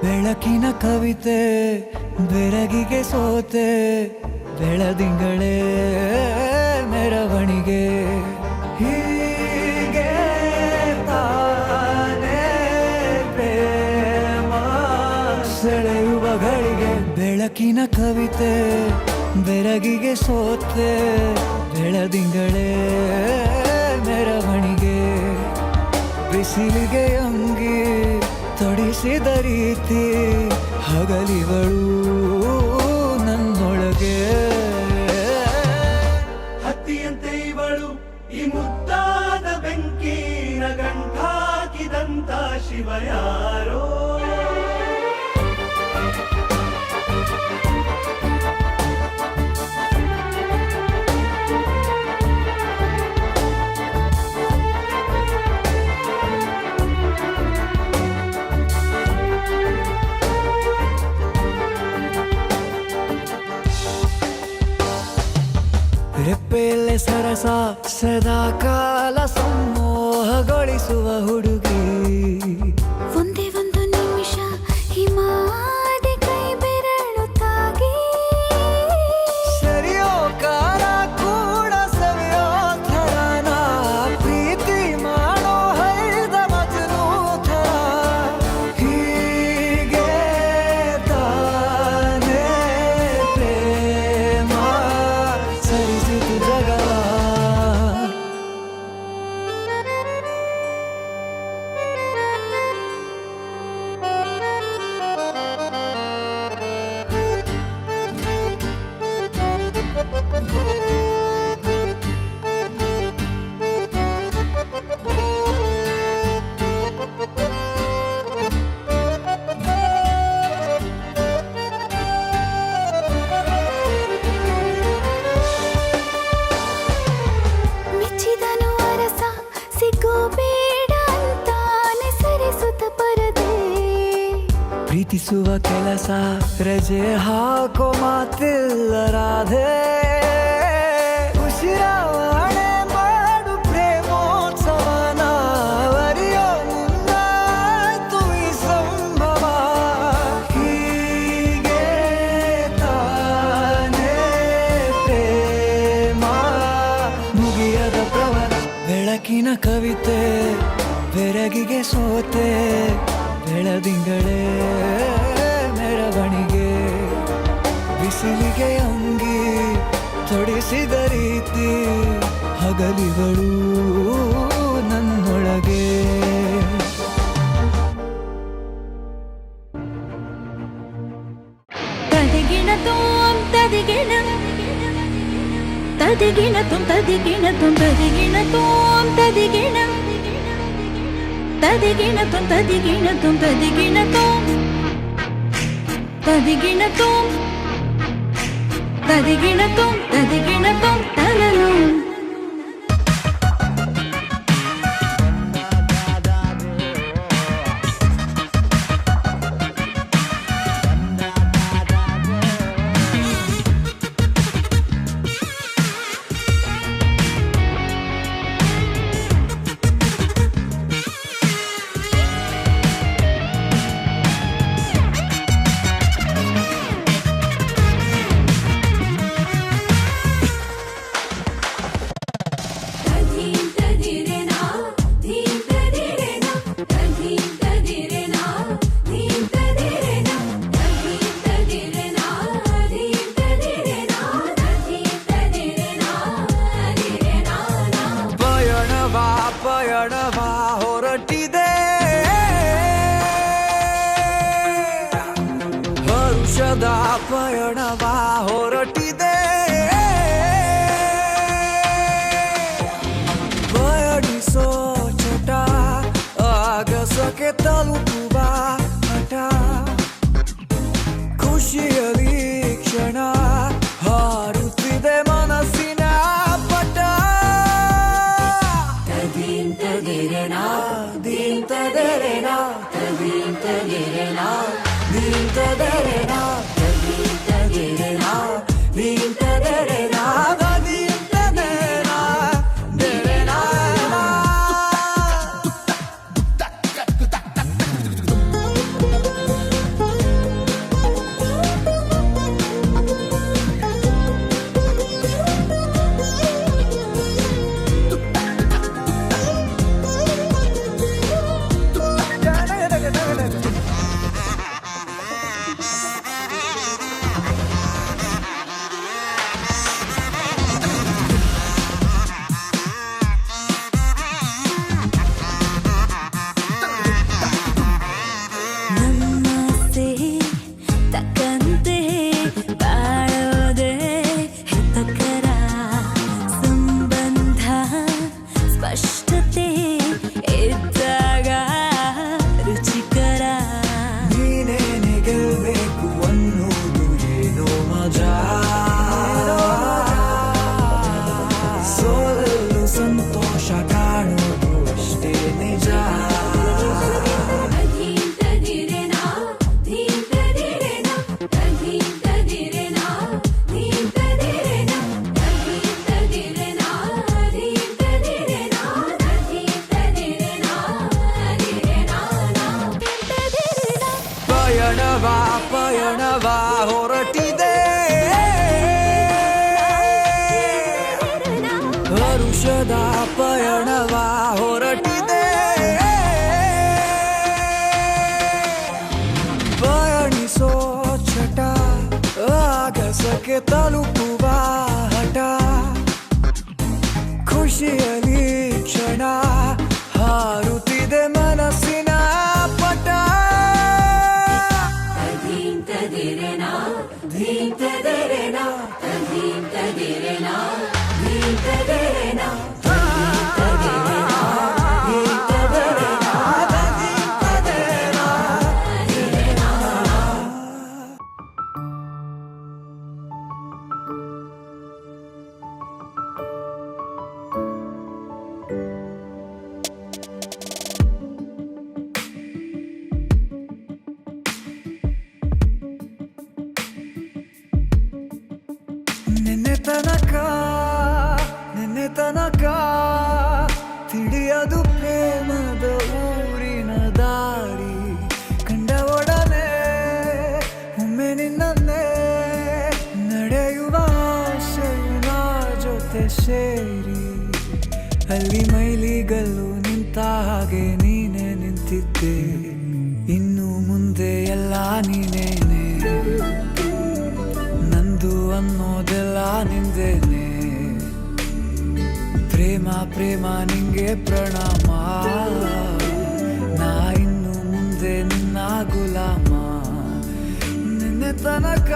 ಬೆಳಕಿನ ಕವಿತೆ ಬೆರಗಿಗೆ ಸೋತೆ ಬೆಳದಿಂಗಳೇ ಮೆರವಣಿಗೆ ಹೀಗೆ ತಾನೇ ಪ್ರೇಮ ಸೆಳೆಯುವ ಗಳಿಗೆ ಬೆಳಕಿನ ಕವಿತೆ ಬೆರಗಿಗೆ ಸೋತೆ ಬೆಳದಿಂಗಳೇ ಮೆರವಣಿಗೆ ಬಿಸಿಲಿಗೆ ಅಂಗಿ ತೊಡಿಸಿದ ರೀತಿ ಹಗಲಿಗಳು ನನ್ನೊಳಗೆ ಹತ್ತಿಯಂತೆ ಇವಳು ಈ ಮುದ್ದಾದ ಬೆಂಕಿನ ಗಂಟಾಕಿದಂತ ಶಿವ ಯಾರೋ ರೆಪ್ಪೆಯಲ್ಲೇ ಸರಸ ಸದಾ ಕಾಲ ಸಂಮೋಹಗೊಳಿಸುವ ಹುಡುಗಿ ಒಂದೇ ಒಂದು ನಿಮಿಷ ಹಿಮಾದಿ ಕೈ ಬೆರಳು ತಾಗಿ ಸರಿಯೋ ಕಾಲ ಕೂಡ ಸವಿಯೋ ಥರನ ಪ್ರೀತಿ ಮಾಡೋ ಹೈದ ಮಜನು ಥರ ಹೀಗೆ ತಾನೇ ಪ್ರೇಮ ಸರಿಸಿತು ಜಗವ ಮೆಚ್ಚಿದನು ಅರಸ ಸಿಗೋ ಬೇಡ ಅಂತಾನೆ ಸರಿಸುತ್ತ ಪರದೆ ಪ್ರೀತಿಸುವ ಕೆಲಸ ರಜೆ ಹಾಕೋ ಮಾತಿಲ್ಲ ರಾಧೆ ಉಸಿರಾವಣೆ ಮಾಡು ಪ್ರೇಮೋತ್ಸವನ ವರಿಯೋ ಮುಂದಾಯ್ತು ಈ ಸಂಭವ ಹೀಗೆ ತಾನೇ ಪ್ರೇಮ ಮುಗಿಯದ ಪ್ರವರ ಬೆಳಕಿನ ಕವಿತೆ ಬೆರಗಿಗೆ ಸೋತೆ ಬೆಳದಿಂಗಳೇ ಮೆರವಣಿಗೆ ಬಿಸಿಲಿಗೆ ಅಂಗಿ ತೊಡಿಸಿದ ರೀತಿ ಹಗಲಿಗಳು ನನ್ನೊಳಗೆ ತದಿಗಿಣ ತೋಂ ತದಿಗಿಣ ತದಿಗಿಣ ತುಂ ತದಿಗಿಣ ತುಂ ತದಿಗಿಣ ತೋಂ ತದಿಗಿಣ ತದಿಗಿಣ ತುಂ ತದಿಗಿಣ ತುಂ ತದಿಗಿಣ ತೋಂ ತದಿಗಿಣ ತೋಂ ತದಿಗಿಣ ತುಂ ತದಿಗಿಣ ತುಂ ತಲಲು ಪಯಣವಾ ಹೊರಟಿದೆ ಹರುಷದ ಪಯಣವಾ ಹೊರಟಿದೆ ಪಯಣಿಸೋ ಚಟ ಆಗಸಕ್ಕೆ ತಲುಪುವ ಹಠ ಖುಷಿಯಲಿ ಕ್ಷಣ ಹಾರುತ್ತಿದೆ ಮನಸ್ಸಿನ ಪಟ ತದಿಗಿಣ ದೀಂತದೆರೆನಾ ತದೀಂತದೆರೆನಾ ದೀಂತದೆರೆನಾ ತದೀಂತದೆರೆನಾ ದೀಂತದೆರೆನಾ ದೀಂತದೆರೆನಾ ದೆರೆನಾ ಮೋಕ್ಷದ ಪಯಣವ ಹೊರಟಿದೆ ಪಯಣಿಸೋ ಚಟ ಆಗಸಕ್ಕೆ ತಲುಪುವ ಹಠ ಖುಷಿಯಲಿ ಕ್ಷಣ ಹಾರುತ್ತಿದೆ ಮನಸ್ಸಿನ ಪಟ ನಿನ್ನೆ ತನಕ ತಿಳಿಯದು ಪ್ರೇಮದ ಊರಿನ ದಾರಿ ಕಂಡ ಒಡನೆ ಒಮ್ಮೆ ನಿನ್ನೇ ನಡೆಯುವ ಆಸೆಯ ಜೊತೆ ಸೇರಿ ಅಲ್ಲಿ ಮೈಲಿಗಲ್ಲು ನಿಂತ ಹಾಗೆ ನೀನೆ ನಿಂತಿದ್ದೆ ಇನ್ನು ಮುಂದೆ ಎಲ್ಲ ನೀನೇನೆ ನಂದು ಅನ್ನೋದೆಲ್ಲ ನಿಂದೇನೆ ಪ್ರೇಮ ಪ್ರೇಮ ನಿಂಗೆ ಪ್ರಣಾಮ ನಾ ಇನ್ನು ಮುಂದೆ ನಿನ್ನ ಗುಲಾಮ ನಿನ್ನೆ ತನಕ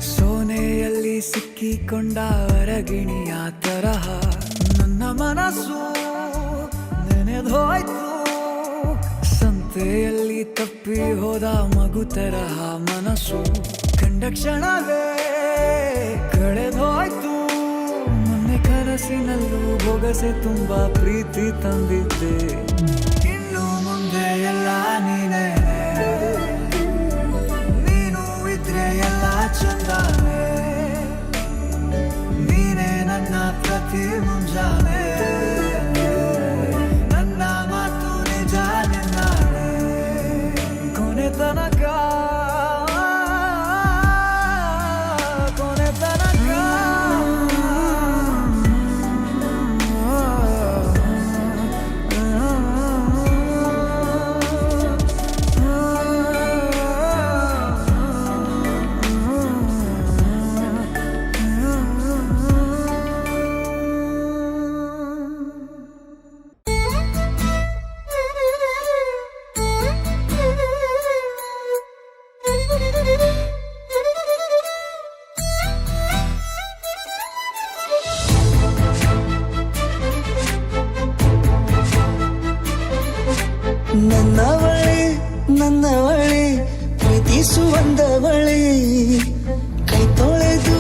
ಸೋನೆಯಲ್ಲಿ ಸಿಕ್ಕಿಕೊಂಡ ಅರಗಿಣಿಯ ತರಹ ನನ್ನ ಮನಸ್ಸು ನೆನೆದೋಯ್ತು ಸಂತೆಯಲ್ಲಿ ತಪ್ಪಿ ಹೋದ ಮಗು ತರಹ ಮನಸ್ಸು ಕಂಡ ಕ್ಷಣವೇ ಕಳೆದೋಯ್ತು ಮೊನ್ನೆ ಕನಸಿನಲ್ಲೂ ಬೊಗಸೆ ತುಂಬಾ ಪ್ರೀತಿ ತಂದಿದ್ದೆ ಇನ್ನು ಮುಂದೆ ಎಲ್ಲ ನೀನೇ ಎಲ್ಲ ಚಂದಾನೆ ನೀನೇ ನನ್ನ ಪ್ರತಿ ಮುಂಜಾನೆ ನನ್ನ ಮಾತು ನಿಜ ನಿನ್ನಾನೆ ಕೊನೆ ತನಕ ನನ್ನವಳೆ ಪ್ರೀತಿಸುವಂದವಳೆ ಕೈ ತೊಳೆದು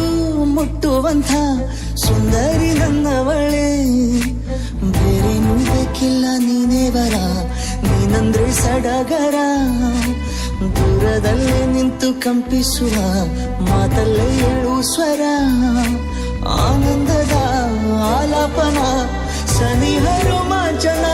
ಮುಟ್ಟುವಂಥ ಸುಂದರಿ ನನ್ನವಳೆ ಬೇರೇನೂ ಬೇಕಿಲ್ಲ ನೀನೇ ವರ ನೀನಂದ್ರೆ ಸಡಗರ ದೂರದಲ್ಲೇ ನಿಂತು ಕಂಪಿಸುವ ಮಾತಲ್ಲೇ ಏಳು ಸ್ವರ ಆನಂದದ ಆಲಾಪನ ಸನಿಹ ರೋಮಾಂಚನ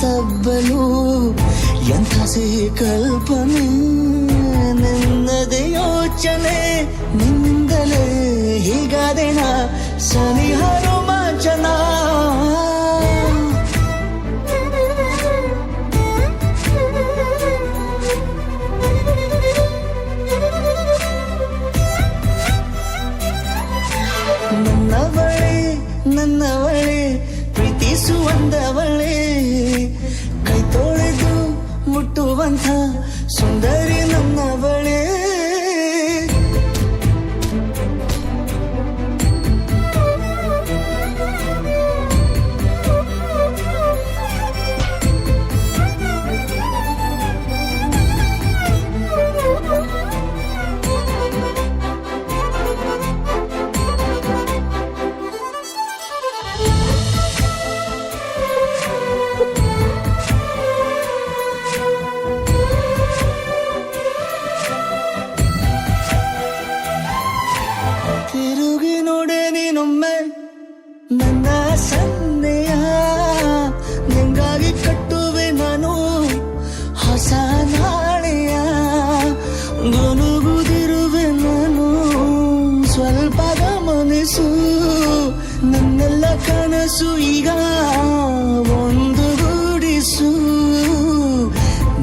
ತಬ್ಬಲು ಎಂಥ ಸಿಹಿ ಕಲ್ಪನೆ ನಿನ್ನದೇ ಯೋಚನೆ ನಿನ್ನಿಂದಲೇ ಹೀಗಾದೆನ ಸನಿಹ ರೋಮಾಂಚನ ನನ್ನವಳೆ ಪ್ರೀತಿಸುವಂದವಳೆ ಕೈ ತೊಳೆದು ಮುಟ್ಟುವಂಥ ಸುಂದರಿ ನನ್ನವಳೆ ತಿರುಗಿ ನೋಡೆ ನೀನೊಮ್ಮೆ ನನ್ನ ಸನ್ನೆಯ ನಿಂಗಾಗಿ ಕಟ್ಟುವೆ ನಾನು ಹೊಸ ನಾಳೆಯ ಗುನುಗುದಿರುವೆ ನಾನು ಸ್ವಲ್ಪ ಗಮನಿಸು ನನ್ನೆಲ್ಲ ಕನಸು ಈಗ ಒಂದು ಗೂಡಿಸು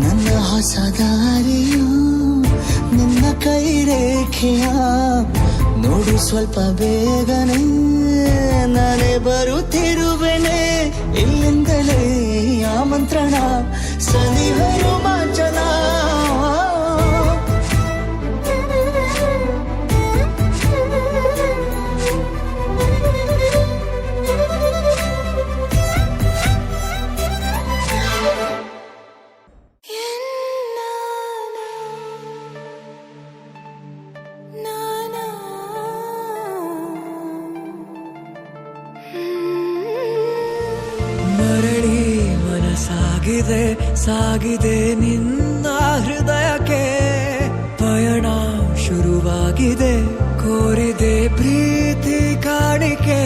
ನನ್ನ ಹೊಸ ದಾರಿಯು ನಿನ್ನ ಕೈ ರೇಖೆಯ ನೋಡು ಸ್ವಲ್ಪ ಬೇಗನೆ ನಾನೇ ಬರುತ್ತಿರುವೆನೆ ಇಲ್ಲಿಂದಲೇ ಆಮಂತ್ರಣ ಸನಿಹ ರೋಮಾಂಚನ ಮರಳಿ ಮನಸಾಗಿದೆ ಸಾಗಿದೆ ನಿನ್ನ ಹೃದಯಕ್ಕೆ ಪಯಣ ಶುರುವಾಗಿದೆ ಕೋರಿದೆ ಪ್ರೀತಿ ಕಾಣಿಕೆ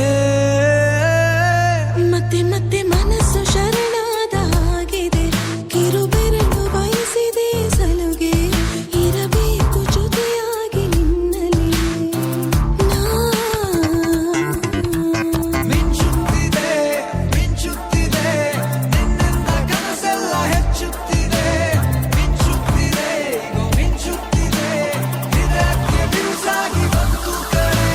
ಮತ್ತೆ ಮತ್ತೆ ಮನಸ್ಸು ಶರಣಾದ ಹಾಗಿದೆ ಕಿರುಬೆರಳು ಬಯಸಿದೆ ಸಲುಗೆ ಇರಬೇಕು ಜೊತೆಯಾಗಿ ನಿನ್ನಲ್ಲಿ ಮಿಂಚುತ್ತಿದೆ ಮಿಂಚುತ್ತಿದೆ ನಿನ್ನಿಂದ ಕನಸೆಲ್ಲ ಹೆಚ್ಚುತ್ತಿದೆ ಮಿಂಚುತ್ತಿದೆ ಈಗ ಮಿಂಚುತ್ತಿದೆ ಇದಕ್ಕೆ ಬಿರುಸಾಗಿ ಬಂತು ಕರೆ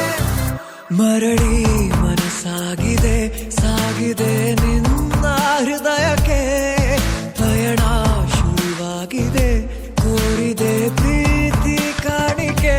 ಮರಳಿ ಮನಸ್ಸಾಗಿದೆ ಸಾಗಿದೆ ನಿನ್ನ ಹೃದಯಕ್ಕೆ ಪಯಣ ಶುರುವಾಗಿದೆ ಕೋರಿದೆ ಪ್ರೀತಿ ಕಾಣಿಕೆ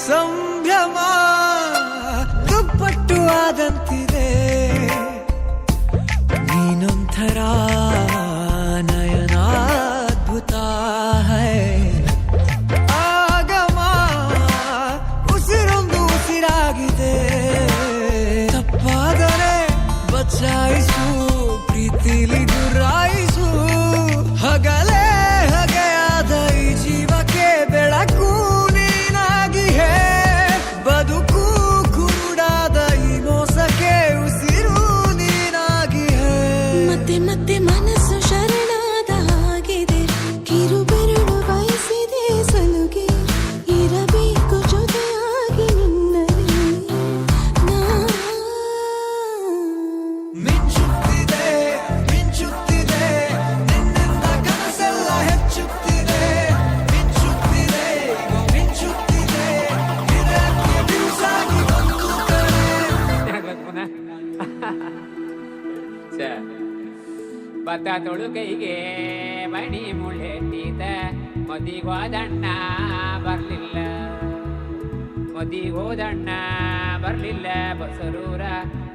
ಸಂಭ್ರಮ ದುಪ್ಪಟ್ಟು ಆದಂತಿದೆ ನೀನೊಂಥರ ನಯನಾದ್ಭುತ ಹೈ ಆಗಮ ಉಸಿರೊಂದು ಉಸಿರಾಗಿದೆ ತಪ್ಪಾದರೆ ಬಚಾಯಿಸು ಪ್ರೀತಿಲಿ ಗುರಾಯಿಸು ಹಗಲೇ ಹಗೆಯಾದ ಈ ಜೀವಕ್ಕೆ ಬೆಳಕು ನೀನಾಗಿ ಹೇ ಬದುಕು ಕುರುಡಾದ ಈ ಮೋಸಕ್ಕೆ ಉಸಿರು ನೀನಾಗಿ ಹೇ ಮತ್ತೆ ಮತ್ತೆ ಮನಸ್ಸು ಶರಣಾದ ಹಾಗಿದೆ ಕಿರುಬೆರಳು ಬಯಸಿದೆ ಸಲುಗೆ ಇರಬೇಕು ಜೊತೆಯಾಗಿ ನಿನ್ನಲ್ಲಿ ಮಿಂಚುತ್ತಿದೆ ಮಿಂಚುತ್ತಿದೆ ನಿನ್ನಿಂದ ಕನಸೆಲ್ಲ ಹೆಚ್ಚುತ್ತಿದೆ ಮಿಂಚುತ್ತಿದೆ ಈಗ ಮಿಂಚುತ್ತಿದೆ ಇದಕ್ಕೆ ಬಿರುಸಾಗಿ ಬಂತು ಕರೆ ಭತ್ತ ತೊಳು ಕೈಗೆ ಮಣಿ ಮುಳ್ಳೆಟ್ಟಿದ ಮದಿಗೋದಣ್ಣ ಬರ್ಲಿಲ್ಲ ಮದಿ ಹೋದಣ್ಣ ಬರ್ಲಿಲ್ಲ ಬಸರೂರ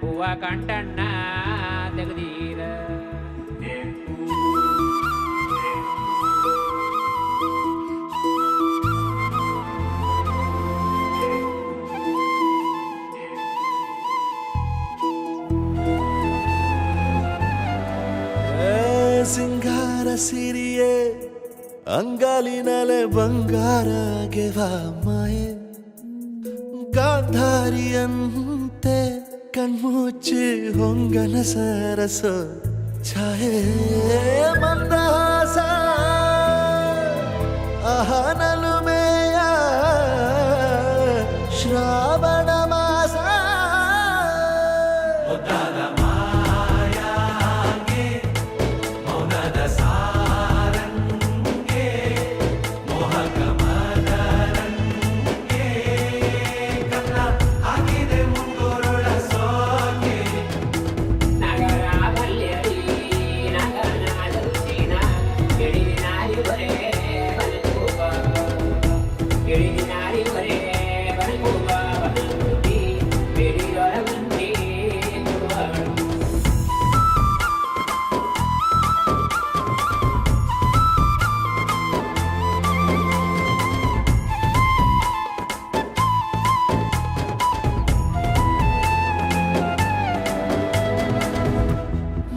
ಹೂವ ಕಂಟಣ್ಣ ತೆಗ್ದೀರ ಸಿಂಗಾರ ಸಿರಿಯೇ ಅಂಗಾಲಿನಲೆ ಬಂಗಾರ ಗೆವ ಮಾಯೆ ಗಾಂಧಾರಿಯಂತೆ ಕಣ್ಮುಚ್ಚಿ ಹೊಂಗನ ಸರಸ ಛಾಯೆ ಮಂದಹಾಸ ಅಹನಲುಮೆಯ ಶ್ರಾವಣ ಮಾಸ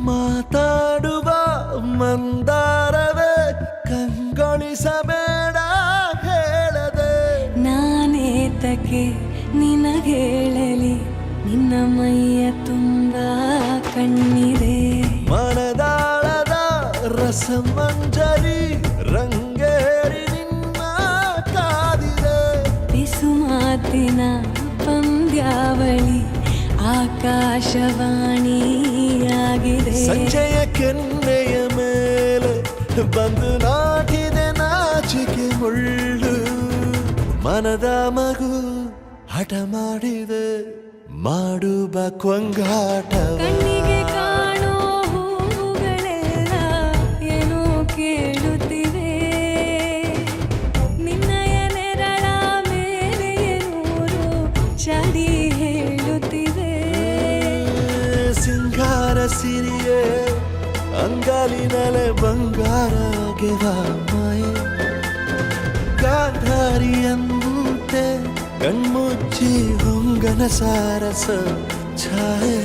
ಮಾತಾಡುವ ಮಂದಾರವೇ ಕಂಗೊಳಿಸಬೇಡ ಹೇಳದೆ ನಾನೇತಕ್ಕೆ ನಿನಗೇಳಲಿ ನಿನ್ನ ಮೈಯ ತುಂಬ ಕಣ್ಣಿದೆ ಮನದಾಳದ ರಸಮಂಜರಿ ರಂಗೇರಿ ನಿನ್ನ ಕಾದಿದೆ ಬಿಸು ಮಾತಿನ ಪಂದ್ಯಾವಳಿ ಆಕಾಶವಾಣಿಯಾಗಿದೆ ಸಂಜೆಯ ಕೆನ್ನೆಯ ಮೇಲೆ ಬಂದು ನಾಟಿದೆ ನಾಚಿಕೆ ಮುಳ್ಳು ಮನದ ಮಗು ಹಠ ಮಾಡಿದೆ ಮಾಡುವ ಕೊಂಗಾಟವ ಕಣ್ಣಿಗೆ ಕಾಣೋ ಹೂವುಗಳೆಲ್ಲ ಏನೋ ಕೇಳುತ್ತಿವೆ ನಿನ್ನಯ ನೆರಳ ಮೇಲೆ ನೂರು ಚಡಿ ಹೇಳುತ್ತಿವೆ ಸಿಂಗಾರ ಸಿರಿಯೇ ಅಂಗಾಲಿನಲೆ ಬಂಗಾರ ಗೆವ ಮಾಯೆ ಗಾಂಧಾರಿಯಂತೆ ಕಣ್ಮುಚ್ಚಿ ಹೊಂಗನ ಸಾರಸ ಛಾಯೆ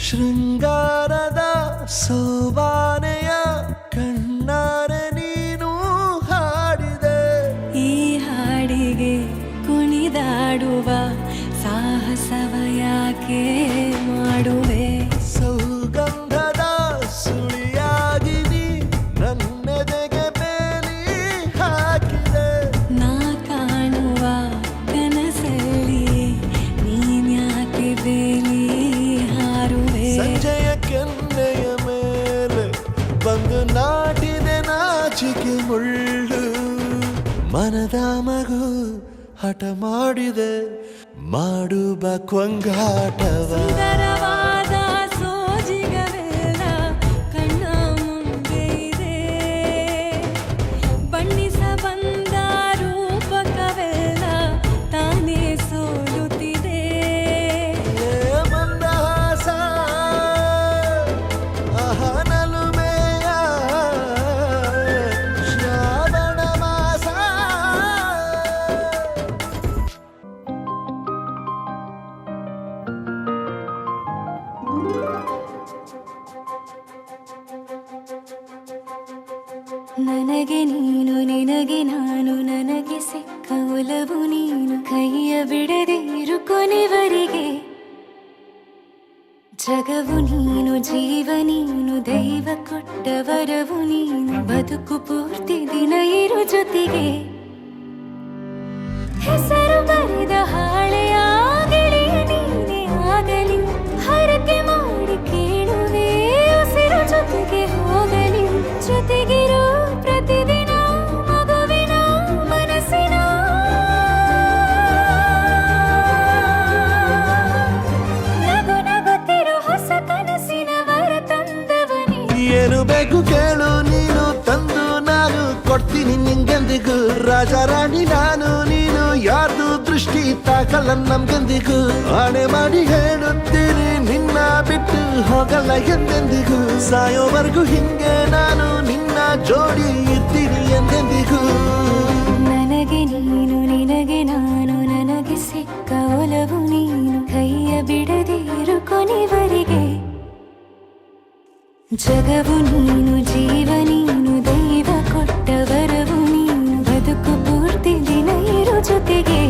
ಶೃಂಗಾರದ ಸೋಬಾನೆಯ ಕಣ್ಣಾರೆ ನೀನು ಹಾಡಿದೆ ಈ ಹಾಡಿಗೆ ಕುಣಿದಾಡುವ ಸಾಹಸವ ಯಾಕೆ ಮಾಡುವೆ ಸೌಗಂಧದ ಸುಳಿಯಾಗಿ ನೀ ನನ್ನೆದೆಗೆ ಬೇಲಿ ಹಾಕಿದೆ ನಾ ಕಾಣುವ ಕನಸಲ್ಲಿ ನೀನ್ಯಾಕೆ ಬೇಲಿ ಹಾರುವೆ ಸಂಜೆಯ ಕೆನ್ನೆಯ ಮೇಲೆ ಬಂದು ನಾಟಿದೆ ನಾಚಿಕೆ ಮುಳ್ಳು ಮನದ ಮಗು ಹಠ ಮಾಡಿದೆ ಮಾಡುವ ಕೊಂಗಾಟವ ಸುಂದರವಾದ ಸೋಜಿಗವೆಲ್ಲ ಕಣ್ಣ ಮುಂದೆ ಇದೆ ಬಣ್ಣಿಸ ಬಂದ ರೂಪಕವೆಲ್ಲ ತಾನೇ ಸೋಲುತ್ತಿದೆ ಮಂದಹಾಸ ಅಹನಲುಮೆಯ ಶ್ರಾವಣ ಮಾಸ ನನಗೆ ನೀನು ನಿನಗೆ ನಾನು ನನಗೆ ಸಿಕ್ಕ ಒಲವು ನೀನು ಕೈಯ ಬಿಡದಿರು ಕೊನೆವರೆಗೆ ಜಗವು ನೀನು ಜೀವ ನೀನು ದೈವ ಕೊಟ್ಟ ವರವು ನೀನು ಬದುಕು ಪೂರ್ತಿ ದಿನ ಇರು ಜೊತೆಗೆ ಹೆಸರು ಬರೆದ ಹಾಳೆಯ ಗೆಳೆಯ ನೀನೇ ಆಗಲಿ ಹರಕೆ ಮಾಡಿ ಕೇಳುವೆ ಉಸಿರು ಜೊತೆಗಿರೋ ಪ್ರತಿದಿನ ಮಗುವಿನ ಮನಸ್ಸಿನ ನಗು ನಗುತ್ತಿರೋ ಹೊಸ ಕನಸಿನ ವರ ತಂದವನೇ. ಏನು ಬೇಕು ಕೇಳು ನೀನು ತಂದು ನಾನು ಕೊಡ್ತೀನಿ ನಿಂಗೆಂದಿಗೂ. ರಾಜ ರಾಣಿ ನಾನು ನೀನು ಯಾರ್ದು ದೃಷ್ಟಿ ತಾಕಲ್ಲ ನಮ್ಗೆಂದಿಗೂ. ಆಣೆ ಮಾಡಿ ಹೇಳುತ್ತೀನಿ ನಿನ್ನ ಬಿಟ್ಟು ಹೋಗಲ್ಲ ಎಂದೆಂದಿಗೂ. ಸಾಯೋವರೆಗೂ ಹಿಂಗೆ ನಾನು ನಿನ್ನ ಜೋಡಿ ಇರ್ತೀನಿ ಎಂದೆಂದಿಗೂ. ನನಗೆ ನೀನು ನಿನಗೆ ನಾನು ನನಗೆ ಸಿಕ್ಕ ಒಲವು ನೀನು ಕೈಯ ಬಿಡದೆ ಇರು ಕೊನೆವರೆಗೆ. ಜಗವು ನೀನು ಜೀವ ನೀನು ದೈವ ಕೊಟ್ಟ ವರವು ನೀನು ಬದುಕು ಪೂರ್ತಿ ದಿನ ಇರು ಜೊತೆಗೆ.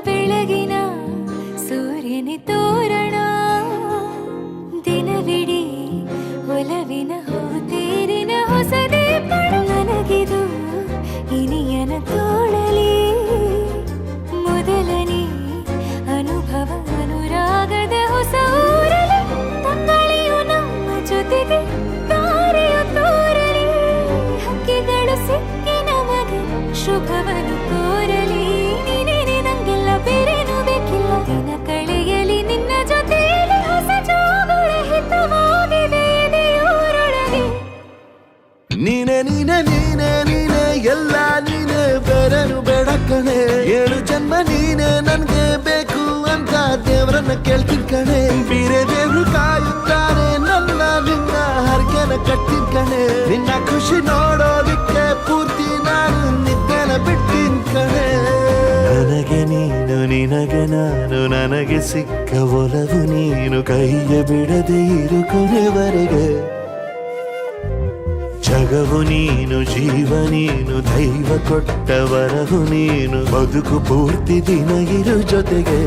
ಬೆಳಗಿನ ಸೂರ್ಯನೇ ತೋರಣ ದಿನವಿಡೀ ಒಲವಿನ ಹೂತೇರಿನ ಹೊಸದೇ ಪಡ. ನನಗಿದು ಇನಿಯನ ತೋಳಲಿ ಮೊದಲನೇ ಅನುಭವ ಅನುರಾಗದ ಹೊಸ ಊರಲಿ. ತಂಗಳಿಯು ನಮ್ಮ ಜೊತೆಗೆ ತಾರೆಯು ತೋರಲಿ. ಹಕ್ಕಿಗಳು ಸಿಕ್ಕಿ ನಮಗೆ ಶುಭವನ್ನು ಕೋರಲಿ. ನೀನೇನೆ ನಂಗೆಲ್ಲ ಬೇರೇನು ಬೇಕಿಲ್ಲ. ದಿನ ಕಳೆಯಲಿ ನಿನ್ನ ಜೊತೆಯಲ್ಲಿ ಹೊಸ ಜೋಗುಳ ಹಿತವಾಗಿದೆ ಎದೆಯೂರೊಳಗೆ. ನೀನೆ ನೀನೆ ನೀನೆ ನೀನೆ ಎಲ್ಲ ನೀನೆ ಬೇರೆನು ಬೇಡ ಕಣೆ. 7 ಜನ್ಮ ನೀನೆ ನನ್ಗೆ ಬೇಕು ಅಂತ ದೇವರನ್ನ ಕೇಳ್ತೀನಿ ಕಣೆ. ಬೇರೆ ದೇವ್ರು ಕಾಯುತ್ತಾರೆ ನನ್ನ ನಿನ್ನ ಹರಕೆನ ಕಟ್ತೀನಿ ಕಣೆ. ನಿನ್ನ ಖುಷಿ ನೋಡೋದಿಕ್ಕೆ ಪೂರ್ತಿ ನಾನು ನಿದ್ದೆನ ಬಿಟ್ಟಿನ್ ಕಣೆ. ನನಗೆ ನೀನು ನಿನಗೆ ನಾನು ನನಗೆ ಸಿಕ್ಕ ಒಲವು ನೀನು ಕೈಯ ಬಿಡದೆ ಇರು ಕೊನೆವರೆಗೆ. ಜಗವು ನೀನು ಜೀವ ನೀನು ದೈವ ಕೊಟ್ಟ ವರವು ನೀನು ಬದುಕು ಪೂರ್ತಿ ದಿನ ಇರು ಜೊತೆಗೆ.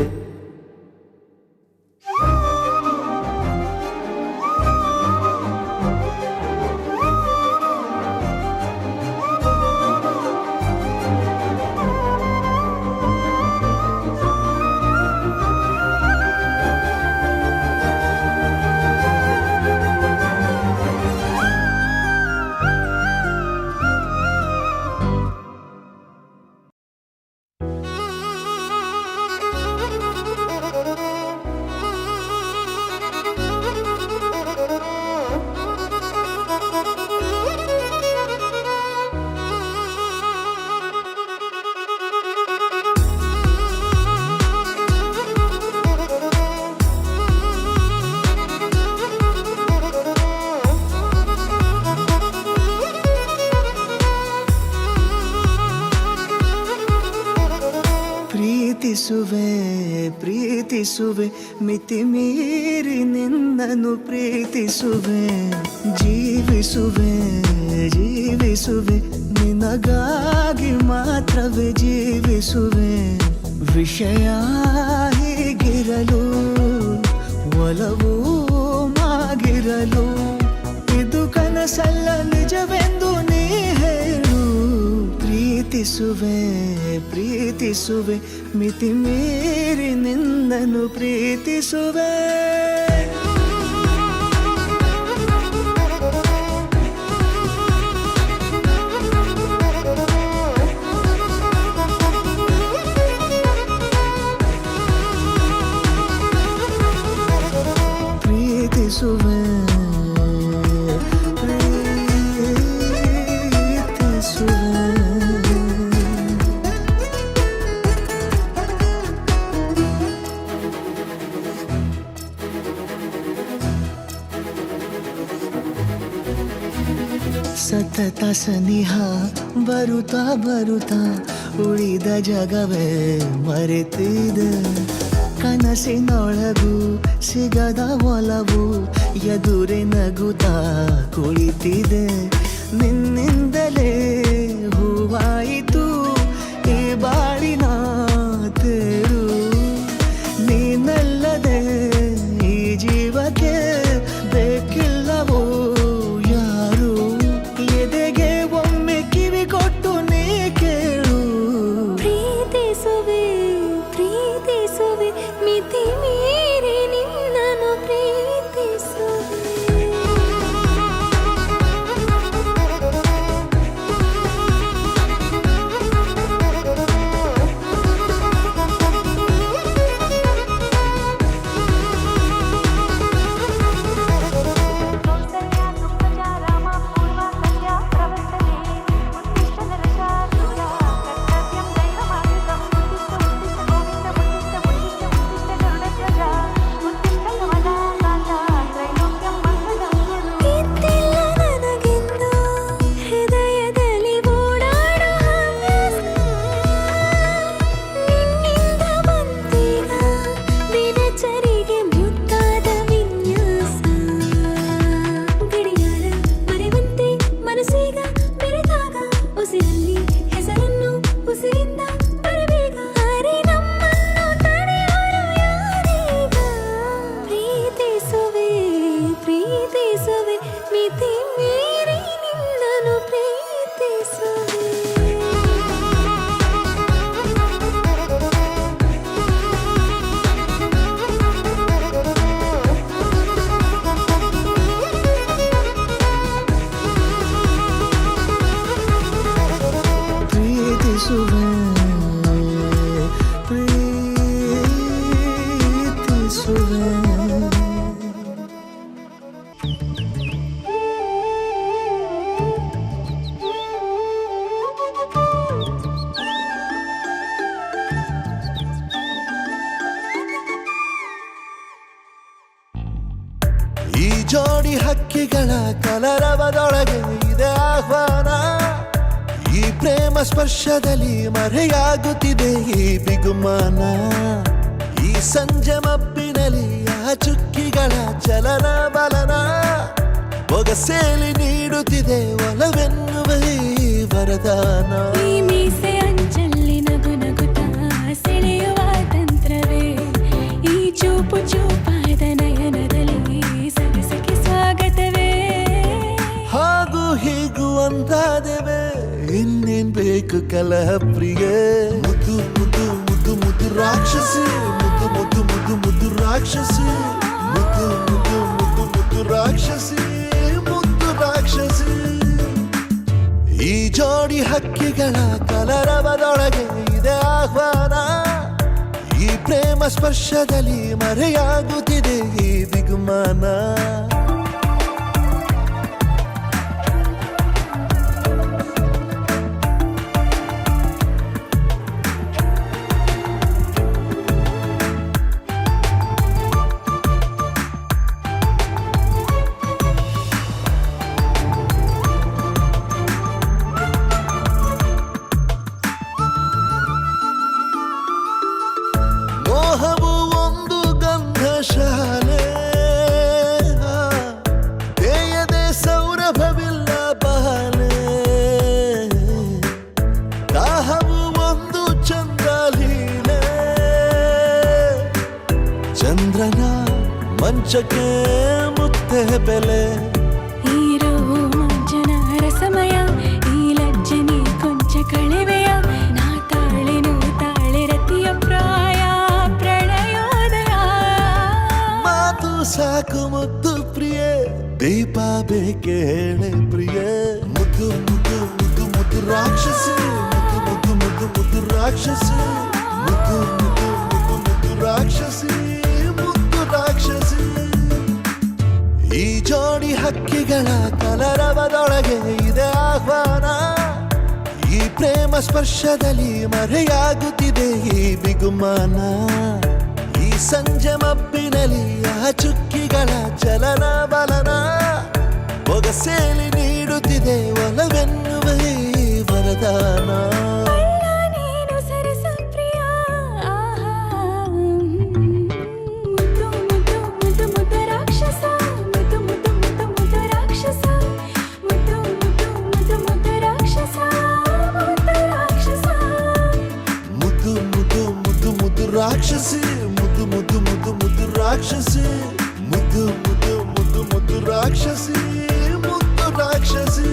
ಪ್ರೀತಿಸುವೆ ಪ್ರೀತಿಸುವೆ ಮಿತಿ ಮೀರಿ ನಿನ್ನನ್ನು ಪ್ರೀತಿಸುವೆ. ಜೀವಿಸುವೆ ಜೀವಿಸುವೆ ನಿನಗಾಗಿ ಮಾತ್ರವೇ ಜೀವಿಸುವೆ. ವಿಷಯ ಹೀಗಿರಲು ಒಲವು ಮಾಗಿರಲು ಇದು ಕನಸಲ್ಲ ನಿಜವೆಂದು ನೀ ಹೇಳು. ಪ್ರೀತಿಸುವೆ ಪ್ರೀತಿಸುವೆ ಮಿತಿ ಮೀರಿ ನಿನ್ನನ್ನು ಪ್ರೀತಿಸುವೆ. ಪ್ರೀತಿಸುವೆ ಸತತ ಸನಿಹ ಬರುತ್ತಾ ಬರುತ್ತಾ ಉಳಿದ ಜಗವೇ ಮರೆತಿದೆ. ಕನಸಿನೊಳಗೂ ಸಿಗದ ಒಲವು ಎದುರೆ ನಗುತ್ತಾ ಕುಳಿತಿದೆ. ನಿನ್ನಿಂದಲೇ ಹೂವಾಯಿತು ಈ ಬಾಳಿನ ತೇರು. ನೀನಲ್ಲದೆ ಪ್ರೀತಿಸುವೆ ಮಿತಿ ಮೀರಿ ನಿನ್ನನ್ನು ಪ್ರೀತಿಸುವೆ ಪ್ರೀತಿಸುವೆ ಮಿತಿ ಮೀರಿ ನಿನ್ನನ್ನು ಪ್ರೀತಿಸುವೆ ಪ್ರೀತಿಸುವೆ ಪ್ರೀತಿಸುವೆ ಈ ಜೋಡಿ ಹಕ್ಕಿಗಳ ಕಲರವದೊಳಗೆ ಇದೆ ಆಹ್ವಾನ ಈ ಪ್ರೇಮ ಸ್ಪರ್ಶದಲ್ಲಿ ಮರೆಯಾಗುತ್ತಿದೆ ಈ ಬಿಗುಮಾನ ಈ ಸಂಜೆ ಮಬ್ಬಿನಲ್ಲಿ ಆ ಚುಕ್ಕಿಗಳ ಚಲನ ಬಲನ ಬೊಗಸೇಲಿ ನೀಡುತ್ತಿದೆ ಒಲವೆನ್ನುವ ಈ ವರದಾನ ಈ ಮೀಸೆ ಅಂಚಲ್ಲಿ ನಗು ನಗುತ್ತಾ ಸೆಳೆಯುವ ತಂತ್ರವೇ ಈ ಚೂಪು ಚೂಪಾದ ನಯನದಲ್ಲಿ ಸರಸಕ್ಕೆ ಸ್ವಾಗತವೇ ಹಾಗೂ ಹೀಗೂ ಅಂತಾದೆವೆ ಇನ್ನೇನ್ ಬೇಕು ಕಲಹ ಪ್ರಿಯ ಮುದ್ದು ಮುದ್ದು ಮುದ್ದು ಮುದ್ದು ರಾಕ್ಷಸಿ ಮುದ್ದು ಮುದ್ದು ಮುದ್ದು ಮುದ್ದು ರಾಕ್ಷಸಿ ಮುದ್ದು ಮುದ್ದು ಮುದ್ದು ಮುದ್ದು ರಾಕ್ಷಸಿ ಮುದ್ದು ರಾಕ್ಷಸಿ ಈ ಜೋಡಿ ಹಕ್ಕಿಗಳ ಕಲರವದೊಳಗೆ ಇದೆ ಆಹ್ವಾನ ಈ ಪ್ರೇಮ ಸ್ಪರ್ಶದಲ್ಲಿ ಮರೆಯಾಗುತ್ತಿದೆ ಈ ಬಿಗುಮಾನ ಮೋಹವು ಒಂದು ಗಂಧಶಾಲೆ ತೆಯದೆ ಸೌರಭವಿಲ್ಲ ಬಾಲೆ ದಾಹವು ಒಂದು ಚಂದ್ರಲೀಲೆ ಚಂದ್ರನ ಮಂಚಕ್ಕೆ ಮುತ್ತೆ ಬೆಲೆ ಈ ರೋಮಾಂಚನ ರಸಮಯ ಈ ಲಜ್ಜನೆ ಕೊಂಚ ಕಳೆವೆಯ ನಾ ತಾಳೆನು ತಾಳೆ ರತಿಯ ಪ್ರಾಯ ಪ್ರಣಯೋದಯ ಮಾತು ಸಾಕು ಮುದ್ದು ಪ್ರಿಯ ದೀಪ ಬೇಕೆ ಹೇಳೆ ಪ್ರಿಯ ಮುದ್ದು ಮುದ್ದು ಮುದ್ದು ಮುದ್ದು ರಾಕ್ಷಸಿ ಮುದ್ದು ಮುದ್ದು ಮುದ್ದು ಮುದ್ದು ರಾಕ್ಷಸಿ ಮುದ್ದು ಮುದ್ದು ಮುದ್ದು ಮುದ್ದು ರಾಕ್ಷಸಿ ಮುದ್ದು ರಾಕ್ಷಸಿ ಈ ಜೋಡಿ ಹಕ್ಕಿಗಳ ಕಲರವದೊಳಗೆ ಇದೆ ಆಹ್ವಾನ ಈ ಪ್ರೇಮ ಸ್ಪರ್ಶದಲ್ಲಿ ಮರೆಯಾಗುತ್ತಿದೆ ಈ ಬಿಗುಮಾನ ಈ ಸಂಜೆ ಮಬ್ಬಿನಲ್ಲಿ ಆ ಚುಕ್ಕಿಗಳ ಚಲನ ಬಲನ ಬೊಗಸೇಲಿ ನೀಡುತ್ತಿದೆ ಒಲವೆನ್ನುವ ಈ ವರದಾನ ನೀನು ಸರಸ ಪ್ರಿಯ ಮುದ್ದು ಮುದ್ದು ಮುದ್ದು ಮುದ್ದು ರಾಕ್ಷಸ ಮುದ್ದು ಮುದ್ದು ಮುದ್ದು ಮುದ್ದು ರಾಕ್ಷಸ ಮುದ್ದು ಮುದ್ದು ಮುದ್ದು ಮುದ್ದು ರಾಕ್ಷಸ ಮುದ್ದು ರಾಕ್ಷಸ ಮುದ್ದು ಮುದ್ದು ಮುದ್ದು ಮುದ್ದು ರಾಕ್ಷಸಿ ಮುದ್ದು ಮುದ್ದು ಮುದ್ದು ಮುದ್ದು ರಾಕ್ಷಸಿ ಮುದ್ದು ಮುದ್ದು ಮುದ್ದು ಮುದ್ದು ರಾಕ್ಷಸಿ ಮುದ್ದು ರಾಕ್ಷಸಿ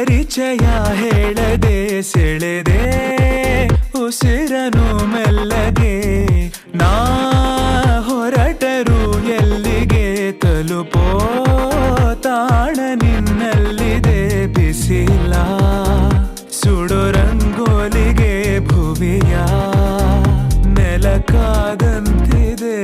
ಪರಿಚಯ ಹೇಳದೆ ಸೆಳೆದೆ ಉಸಿರನು ಮೆಲ್ಲಗೆ ನಾ ಹೊರಟರು ಎಲ್ಲಿಗೆ ತಲುಪೋ ತಾಣ ನಿನ್ನಲ್ಲಿದೆ ಬಿಸಿಲ ಸುಡೋ ರಂಗೋಲಿಗೆ ಭುವಿಯ ನೆಲಕಾದಂತಿದೆ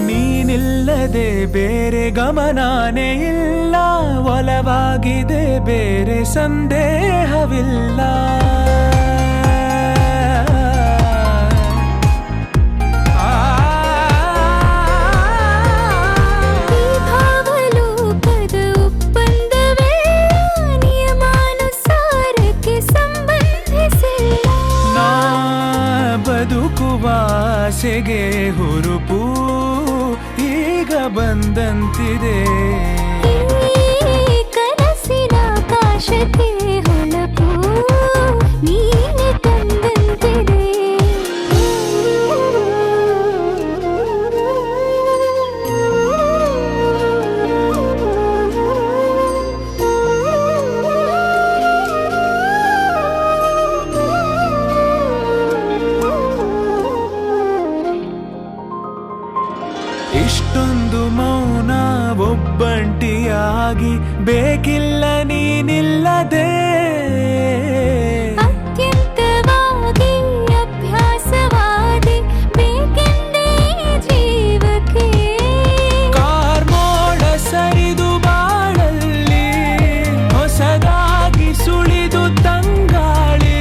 ನೀನಿಲ್ಲದೆ ಬೇರೆ ಗಮನಾನೇ ಇಲ್ಲ ಒಲವಾಗಿದೆ ಬೇರೆ ಸಂದೇಹವಿಲ್ಲ ನಾ ಬದುಕುವ ಆಸೆಗೆ ಹುರುಪು ಈಗ ಬಂದಂತಿದೆ ಕನಸಿನ ಆಕಾಶಕ್ಕೆ ಹೊಳಪು ನೀನೆ ತಂದಂತಿದೆ ಇಷ್ಟೊಂದು ಮೌನ ಒಬ್ಬಂಟಿಯಾಗಿ ಬೇಕಿಲ್ಲ ನೀನಿಲ್ಲದೆ ಅತ್ಯಂತವಾಗಿ ಅಭ್ಯಾಸವಾದಿ ಬೇಕೆಂದೇ ಜೀವಕ್ಕೆ ಕಾರ್ಮೋಡ ಸರಿದು ಬಾಳಲ್ಲಿ ಹೊಸದಾಗಿ ಸುಳಿದು ತಂಗಾಳಿ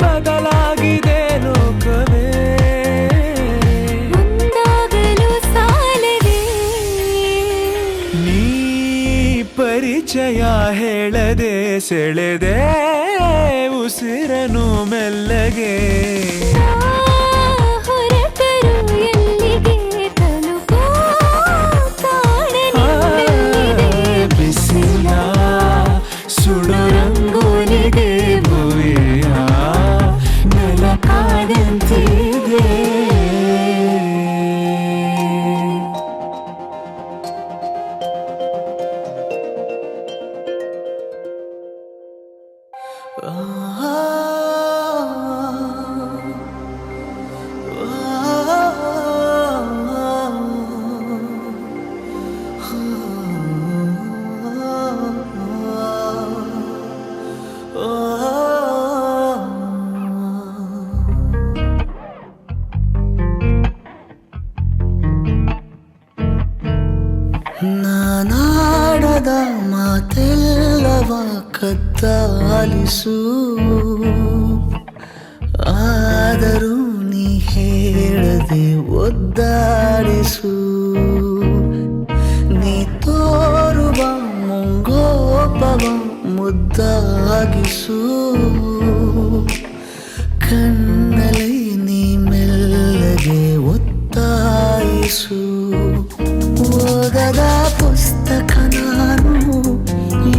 ಬದಲಾಗಿದೆ ಲೋಕವೇ ಪರಿಚಯ ಹೇಳದೆ ಸೆಳೆದೆ ಉಸಿರನು ಮೆಲ್ಲಗೆ ಹೊರಟರು ಎಲ್ಲಿಗೆ ತಲುಪೋ ತಾಣ ನಿನ್ನಲ್ಲಿದೆ ಬಿಸಿಲ ಸುಡು ರಂಗೋಲಿಗೆ ಭುವಿಯ ನೆಲಕಾದಂತಿದೆ ನಾನಾಡದ ಮಾತೆಲ್ಲವ ಕತ್ತಾಲಿಸು ಆದರೂ ನೀ ಹೇಳದೆ ಒದ್ದಾಡಿಸು ನೀ ತೋರುವ ಮುಂಗೋಪವ ಮುದ್ದಾಗಿಸು ಕಣ್ಣಲ್ಲಿ ನೀ ಮೆಲ್ಲಗೆ ಒತ್ತಾಯಿಸು ಓದದ ಪುಸ್ತಕ ನಾನು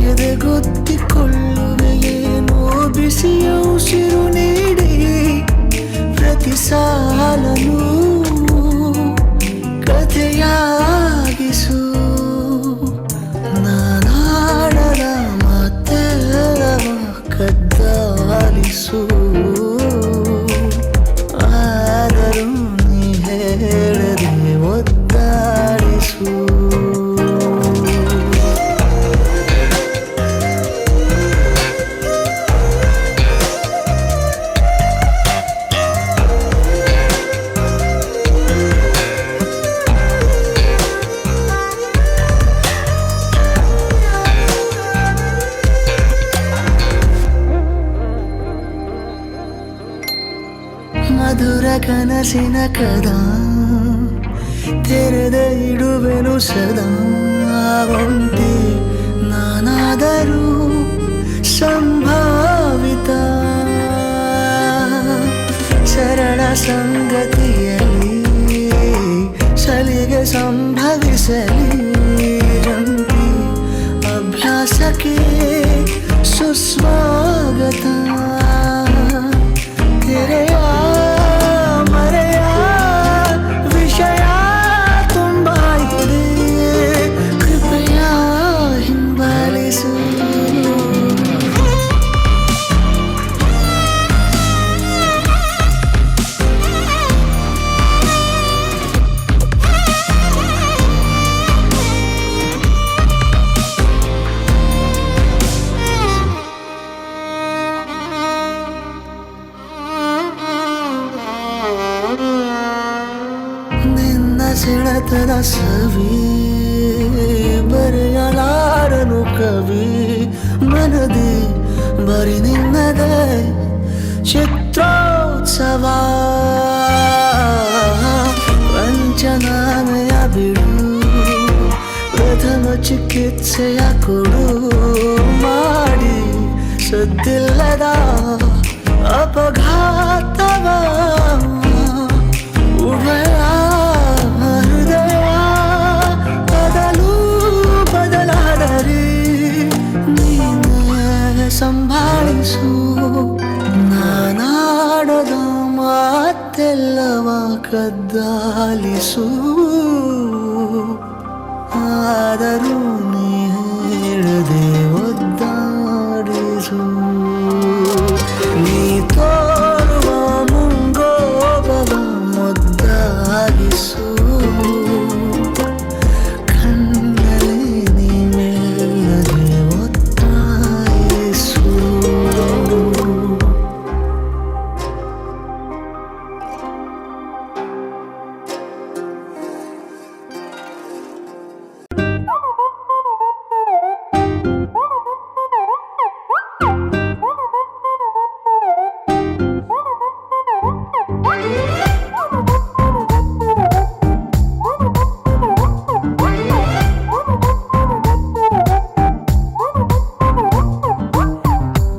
ಎದೆಗೊತ್ತಿಕೊಳ್ಳುವೆ ಏನೋ ಬಿಸಿಯ ಉಸಿರು ನೀಡಿ ಪ್ರತಿ ಸಾಲನು ಕಥೆಯಾಗಿಸು ನಾನಾಡದ ಮಾತೆಲ್ಲವ ಕದ್ದಾಲಿಸು ಆದರೂ ನೀ ಹೇಳದೆ ಒದ್ದ ಮಧುರ ಕನಸಿನ ಕದ ತೆರೆದ ಇಡುವೆನು ಸದಾ ಒಂಟಿ ನಾನಾದರೂ ಸಂಭಾವಿತ ಸರಳ ಸಂಗತಿಯಲ್ಲಿ ಸಲಿಗೆ ಸಂಭವಿಸಲಿ ರಂತಿ ಅಭ್ಯಾಸಕ್ಕೆ ಸುಸ್ವಾಗತ ತೆರೆಯ ಮರೆಯ ವಿಷಯ ತುಂಬ ಇದೆ ಕೃಪೆಯ ಹಿಂಬಾಲಿಸು ಸೆಳೆತದ ಸವಿ ಬರೆಯಲಾರನು ಕವಿ ಮನದಿ ಬರಿ ನಿನ್ನದೇ ಚಿತ್ರೋತ್ಸವ ವಂಚನಾಮೆಯ ಬಿಡು ಪ್ರಥಮ ಚಿಕಿತ್ಸೆಯ ಕೊಡು ಮಾಡಿ ಸದ್ದಿಲ್ಲದ ಅಪಘಾತವ ಉಭಯ ಸಂಭಾಳಿಸು ನಾನಾಡದ ಮಾತೆಲ್ಲವ ಕದ್ದಾಲಿಸು ಆದರೂ ನೀ ಹೇಳದೆ ಒದ್ದಾಡಿಸು ನೀ ತೋರುವ ಮುಂಗೋಪವ ಮುದ್ದಾಗಿಸು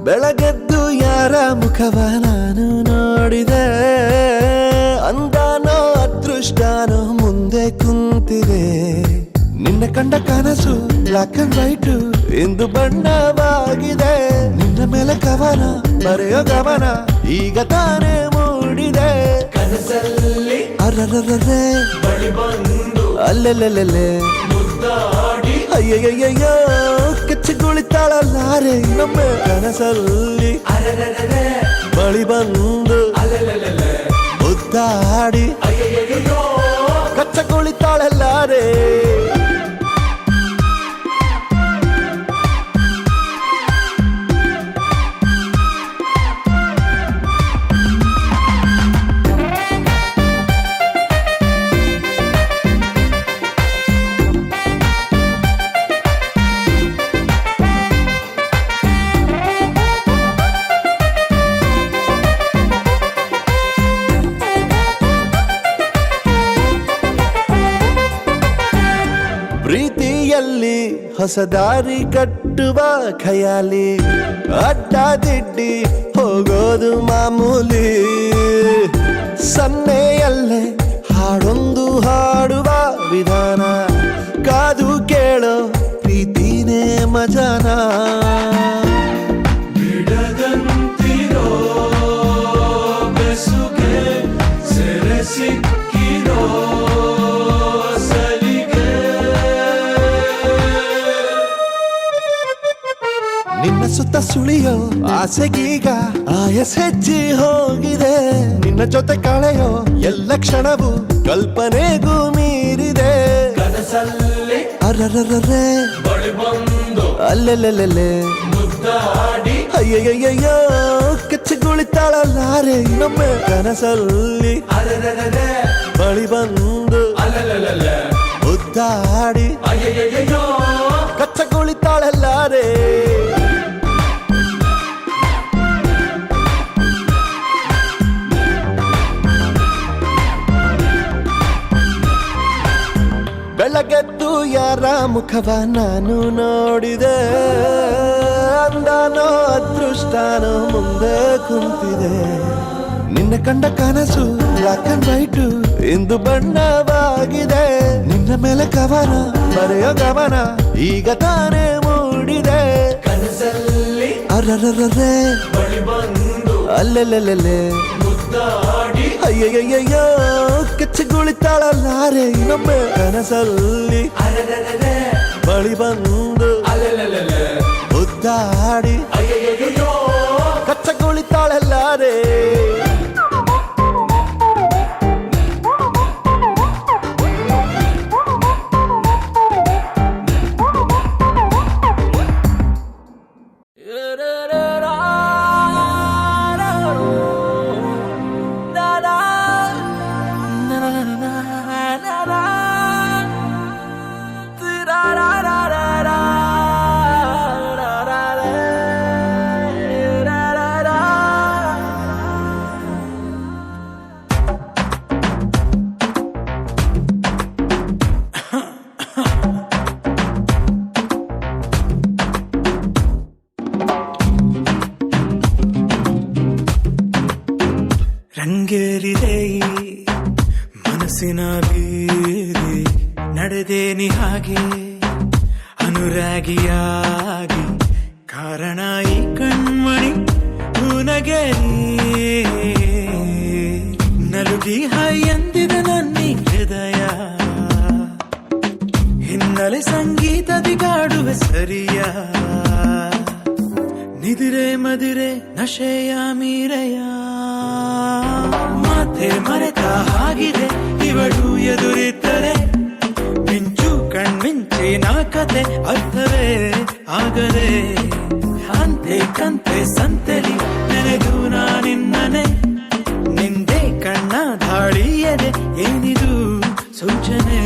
ಬೆಳಗೆದ್ದು ಯಾರ ಮುಖವ ನಾನು ನೋಡಿದೆ ಅಂದಾನೋ ಅದೃಷ್ಟನೋ ಮುಂದೆ ಕುಂತಿದೆ ನಿನ್ನ ಕಂಡ ಕನಸು ಬ್ಲಾಕ್ ಅಂಡ್ ವೈಟ್ ಇಂದು ಬಣ್ಣವಾಗಿದೆ ನಿನ್ನ ಮೇಲೆ ಕವನ ಬರೆಯೋ ಗಮನ ಈಗ ತಾನೇ ಮೂಡಿದೆ ಕನಸಲ್ಲಿ ಅರರರರೆ ಬಳಿ ಬಂದು ಅಲ್ಲೆಲ್ಲೆಲ್ಲೆ ಮುದ್ದಾಡಿ ಅಯ್ಯಯ್ಯಯ್ಯೋ ಕೆಚ್ಚಗುಳಿತಾಳಲ್ಲಾರೆ ನಮ್ಮ ಕನಸಲ್ಲಿ ಬಳಿ ಬಂದು ಮುದ್ದಾಡಿ ಕಚ್ಚಗುಳಿತಾಳಲ್ಲಾರೆ ಪ್ರೀತಿಯಲ್ಲಿ ಹೊಸ ದಾರಿ ಕಟ್ಟುವ ಖಯಾಲಿ ಅಡ್ಡದಿಡ್ಡಿ ಹೋಗೋದು ಮಾಮೂಲಿ ಸನ್ನೆಯಲ್ಲೇ ಹಾಡೊಂದು ಹಾಡುವ ವಿಧಾನ ಕಾದು ಕೇಳೋ ಪ್ರೀತಿನೇ ಮಜಾನ ಬಿಡದಂತಿರೋ ಬೆಸುಗೆ ಸೆರೆ ಸಿಕ್ಕಿರೋ ನಿನ್ನ ಸುತ್ತ ಸುಳಿಯೋ ಆಸೆಗೀಗ ಆಯಸ್ ಹೆಚ್ಚಿ ಹೋಗಿದೆ ನಿನ್ನ ಜೊತೆ ಕಳೆಯೋ ಎಲ್ಲ ಕ್ಷಣವು ಕಲ್ಪನೆಗೂ ಮೀರಿದೆ ಕನಸಲ್ಲಿ ಅರರರರೆ ಬಳಿ ಬಂದು ಅಲ್ಲೆಲ್ಲೆಲ್ಲೆ ಮುದ್ದಾಡಿ ಅಯ್ಯಯ್ಯಯ್ಯೋ ಕೆಚ್ಚಗುಳಿತಾಳಲ್ಲಾರೆ ನಮ್ಮ ಕನಸಲ್ಲಿ ಅರರರರೆ ಬಳಿ ಬಂದು ಅಲ್ಲೆಲ್ಲೆಲ್ಲೆ ಮುದ್ದಾಡಿ ಅಯ್ಯಯ್ಯಯ್ಯೋ ಕಚ್ಚಗುಳಿತಾಳಲ್ಲಾರೆ ಎದ್ದು ಯಾರ ಮುಖವ ನಾನು ನೋಡಿದೆ, ಅಂದಾನೋ ಅದೃಷ್ಟನೋ ಮುಂದೆ ಕುಂತಿದೆ. ನಿನ್ನ ಕಂಡ ಕನಸು ಬ್ಲಾಕ್ ಅಂಡ್ ವೈಟ್ ಇಂದು ಬಣ್ಣವಾಗಿದೆ. ನಿನ್ನ ಮೇಲೆ ಕವನ ಬರೆಯೋ ಗಮನ ಈಗ ತಾನೇ ಮೂಡಿದೆ. ಕನಸಲ್ಲಿ ಅರರರರೆ ಅಲ್ಲೆಲ್ಲೆಲ್ಲೆ ಅಯ್ಯಯ್ಯಯ್ಯೋ ಕೆಚ್ಚಗುಳಿತಾಳಲ್ಲಾರೆ ಇನ್ನೊಮ್ಮೆ ಕನಸಲ್ಲಿ ಬಳಿ ಬಂದು ಉದ್ದಾಡಿ ಕಚ್ಚಗುಳಿತಾಳಲ್ಲಾರೆ. ರಂಗೇರಿದೆ ಮನಸ್ಸಿನ ಬೀದಿ, ನಡೆದೇನಿ ಹಾಗೆ ಅನುರಾಗಿಯಾಗಿ. ಕಾರಣ ಈ ಕಣ್ಮಣಿ ಹೂನಗೆರಿ ನಲುಗಿ ಹೈ ಎಂದಿದ ನನ್ನಿ ಹೃದಯ. ಹಿನ್ನೆಲೆ ಸಂಗೀತದಿ ಗಾಡುವೆ ಸರಿಯ, ನಿದಿರೆ ಮದಿರೆ ನಶೆಯ ಮೀರೆಯ. ಮಾತೆ ಮರೆತ ಹಾಗಿದೆ ಇವಳು ಎದುರಿದ್ದರೆ, ಮಿಂಚು ಕಣ್ಮಿಂಚಿನ ಕತೆ ಅರ್ಥವೇ ಆಗದೆ. ಅಂತೆ ಕಂತೆ ಸಂತೆಲಿ ನೆನೆದು ನಾನಿನ್ನನೆ, ನಿಂದೆ ಕಣ್ಣ ಧಾಳಿಯದೆ ಏನಿದು ಸೂಚನೆ.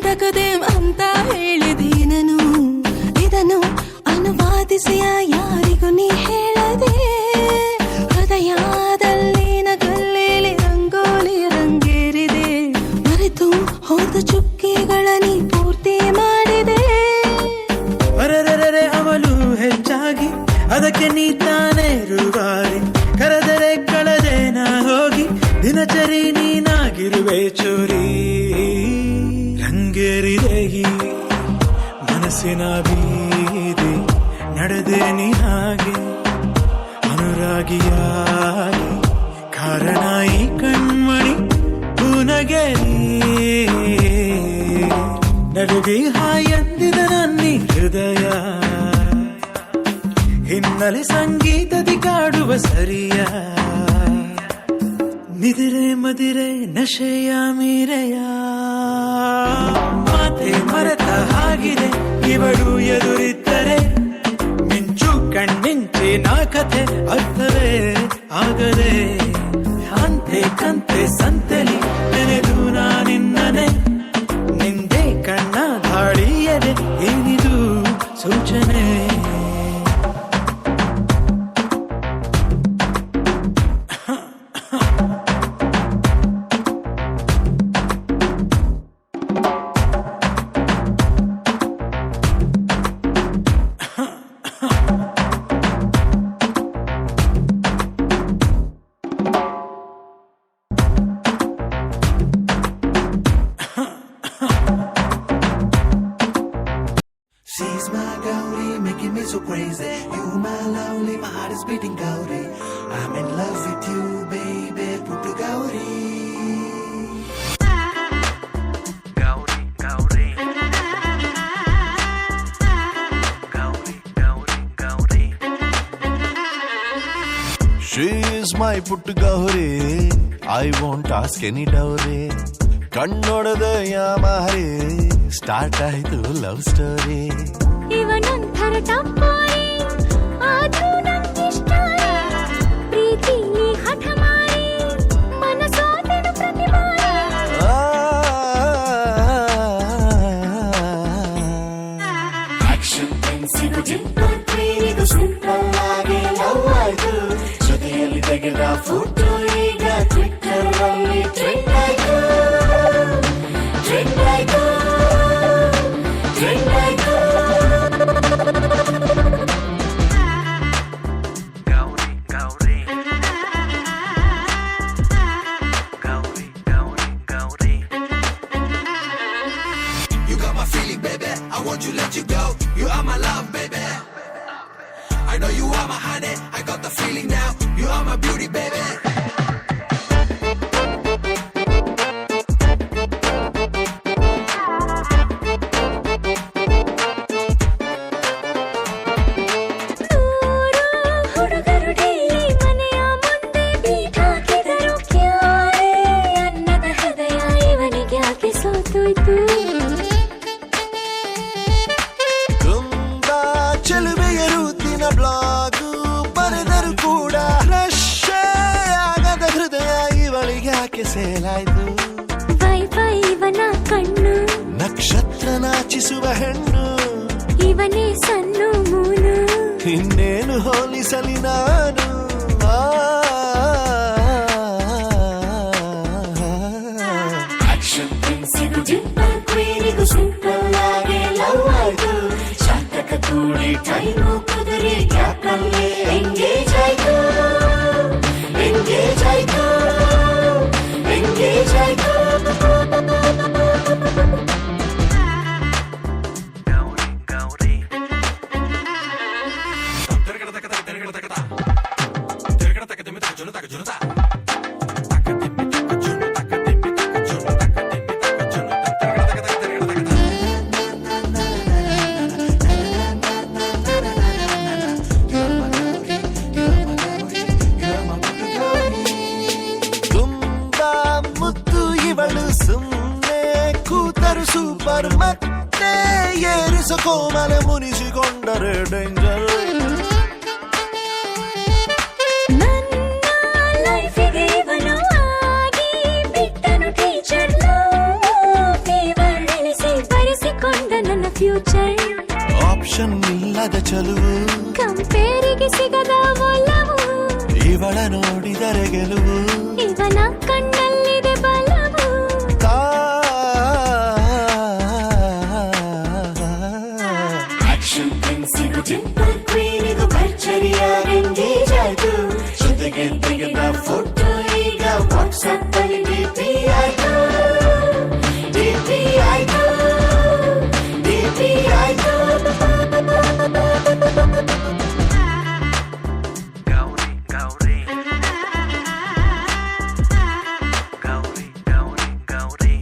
ತಕದೇಂ ಅಂತ ಹೇಳಿದೀನನು, ಇದನ್ನು ಅನುವಾದಿಸಿಯ ಯಾರಿಗೂ ನೀ ಹೇಳದೆ. ಹೃದಯದಲ್ಲಿ ನಗಲ್ಲೇಲಿ ರಂಗೋಲಿ ರಂಗೇರಿದೆ, ಮರೆತು ಹೋದ ಚುಕ್ಕಿಗಳ ನೀ ಪೂರ್ತಿ ಮಾಡಿದೆ. ಅರರರೆ ಅವಳು ಹೆಚ್ಚಾಗಿ ಅದಕ್ಕೆ ನೀ ತಾನೇ ರೂವಾರಿ, ಕರೆದರೆ ಕಳೆದೆ ನಾ ಹೋಗಿ ದಿನಚರಿ ನೀನಾಗಿರುವೆ ಚೋರಿ. ರಂಗೇರಿದೆ ಮನಸ್ಸಿನ ಬೀದಿ, ನಡೆದೆ ನೀ ಹಾಗೆ ಅನುರಾಗಿಯಾಗಿ. ಕಾರಣ ಈ ಕಣ್ಮಣಿ ಪುನಗೆರಿ ನಡುಗಿ ಹಾಯಂದಿದ ನನ್ನಿ ಹೃದಯ. ಹಿನ್ನೆಲೆ ಸಂಗೀತದಿ ಕಾಡುವ ಸರಿಯ, ನಿದಿರೆ ಮದಿರೆ ನಶೆಯ ಮೀರೆಯ. ಮಾತೆ ಮರೆತ ಹಾಗಿದೆ ಇವಳು ಎದುರಿದ್ದರೆ, ಮಿಂಚು ಕಣ್ಮಿಂಚಿನ ಕಥೆ ಅರ್ಥವೇ ಆಗದೆ. ಅಂತೆ ಕಂತೆ ಸಂತೆಲಿ ನೆನೆದು ನಾನಿನ್ನನೆ, ನಿಂದೆ ಕಣ್ಣ ಧಾಳಿಯದೆ ಏನಿದು ಸೂಚನೆ. She's my Gauri, making me so crazy. You my lovely, my heart is beating Gauri. I'm in love with you, baby, Puttu Gauri. Gauri, Gauri. Gauri. My ಪುಟ್ಟು Gauri I want ask any dowry ಕಣ್ಣೊಡೆದ ಯಾಮಾರಿ start ಆಯ್ತು love story ಇವನೊಂಥರ ಟಪ್ಪೋರಿ ಆದ್ರೂ ನಂಗಿಷ್ಟ ಪ್ರೀತಿಲಿ ಹಠ ಮಾಡಿ ಮನಸೋದೆನು ಪ್ರತಿ ಬಾರಿ ಆಕ್ಷನ್ ಪೆನ್ಸಿಲ್ ಡಿಂಪಲ್ ಪ್ರೇರಿಗೂ ಸಿಂಪಲ್ ಆಗಿ ಲವ್ ಆಯ್ತು ಜೊತೆಯಲ್ಲಿ ತೆಗೆದ ಫೋಟೋ ಈಗ ಟ್ವಿಟ್ಟರ್ ಅಲ್ಲಿ ಟ್ರೆಂಡ್ ಆಯ್ತು ಟ್ರೆಂಡ್ ಆಯ್ತು ಟ್ರೆಂಡ್ ಆಯ್ತು Gauri Gauri Gauri Gauri Gauri You got my feeling, baby. I want you, let you go. You are my love, baby. I know you are my honey. I got the feeling now. You are my beauty, baby. ಹುಡುಗರು daily ಮನೆಯ ಮುಂದೆ beet ಹಾಕಿದರು ಕ್ಯಾರೆ ಅನ್ನದ ಹೃದಯ ಇವನಿಗೆ ಯಾಕೆ ಸೋತೋಯ್ತು ತುಂಬಾ ಚೆಲುವೆಯ ರೂತಿನ blog ಬರೆದರು ಕೂಡ ರಶ್ಶೇ ಆಗದ ಹೃದಯ ಇವಳಿಗೆ ಯಾಕೆ ಸೇಲಾಯ್ತು ವೈಫೈ ಇವನ ಕಣ್ಣು ನಕ್ಷತ್ರ ನಾಚಿಸುವ ಹೆಣ್ಣು ಇವನೇ ಸಣ್ಣ ಮೂನು ಇನ್ನೇನು ಹೋಲಿಸಲಿ ನಾನು ಆಕ್ಷನ್ ಪೆನ್ಸಿಲ್ ಡಿಂಪಲ್ ಪ್ರೇರಿಗೂ ಸಿಂಪಲ್ ಆಗಿ ಲವ್ ಆಯ್ತು ಶಾತಕ ಕೂಡಿ ಟೈಮು ಕುದುರೆ ಗ್ಯಾಪ್ ಅಲ್ಲಿ ಎಂಗೇಜ್ ಆಯ್ತು ಎಂಗೇಜ್ ಆಯ್ತು ಎಂಗೇಜ್ ಆಯ್ತು ಗೌರಿ ಗೌರಿ ತುಂಬಾ ಮುದ್ದು ಇವಳು ಸುಮ್ಮನೆ ಕೂತರು ಸೂಪರ್ ಮತ್ತೆ ಏರಿಸೋ ಕೋಮಲ ಮುನಿಸಿಕೊಂಡರೆ ಡೇಂಜರ್ ನನ್ನ ಲೈಫಿಗೆ ಇವನು ಆಗಿ ಬಿಟ್ಟನು ಟೀಚರ್ ಫೇವರ್ ಇಳಿಸಿ ಬರೆಸಿಕೊಂಡ ನನ್ನ ಫ್ಯೂಚರ್ ಆಪ್ಷನ್ ಇಲ್ಲದ ಚಲುವು ಕಂಪೇರಿಗೆ ಸಿಗದ ಒಲವು ಇವಳ ನೋಡಿದರೆ ಗೆಲುವು ಇವನ ಕಣ್ಣಲ್ಲಿದೆ ಬಲವು ಆಕ್ಷನ್ ಪೆನ್ಸಿಲ್ ಡಿಂಪಲ್ ಕ್ವೀನಿಗೂ ಭರ್ಜರಿಯಾಗಿ ಎಂಗೇಜ್ ಆಯ್ತು ಜೊತೆಗೆ ತೆಗೆದ ಫೋಟೋ ಈಗ ವಾಟ್ಸ್ಆಪ್ ಅಲ್ಲಿ ಡಿಪಿ ಆಯ್ತು ಡಿಪಿ ಆಯ್ತು ಡಿಪಿ ಆಯ್ತು ಗೌರಿ ಗೌರಿ ಗೌರಿ ಗೌರಿ ಗೌರಿ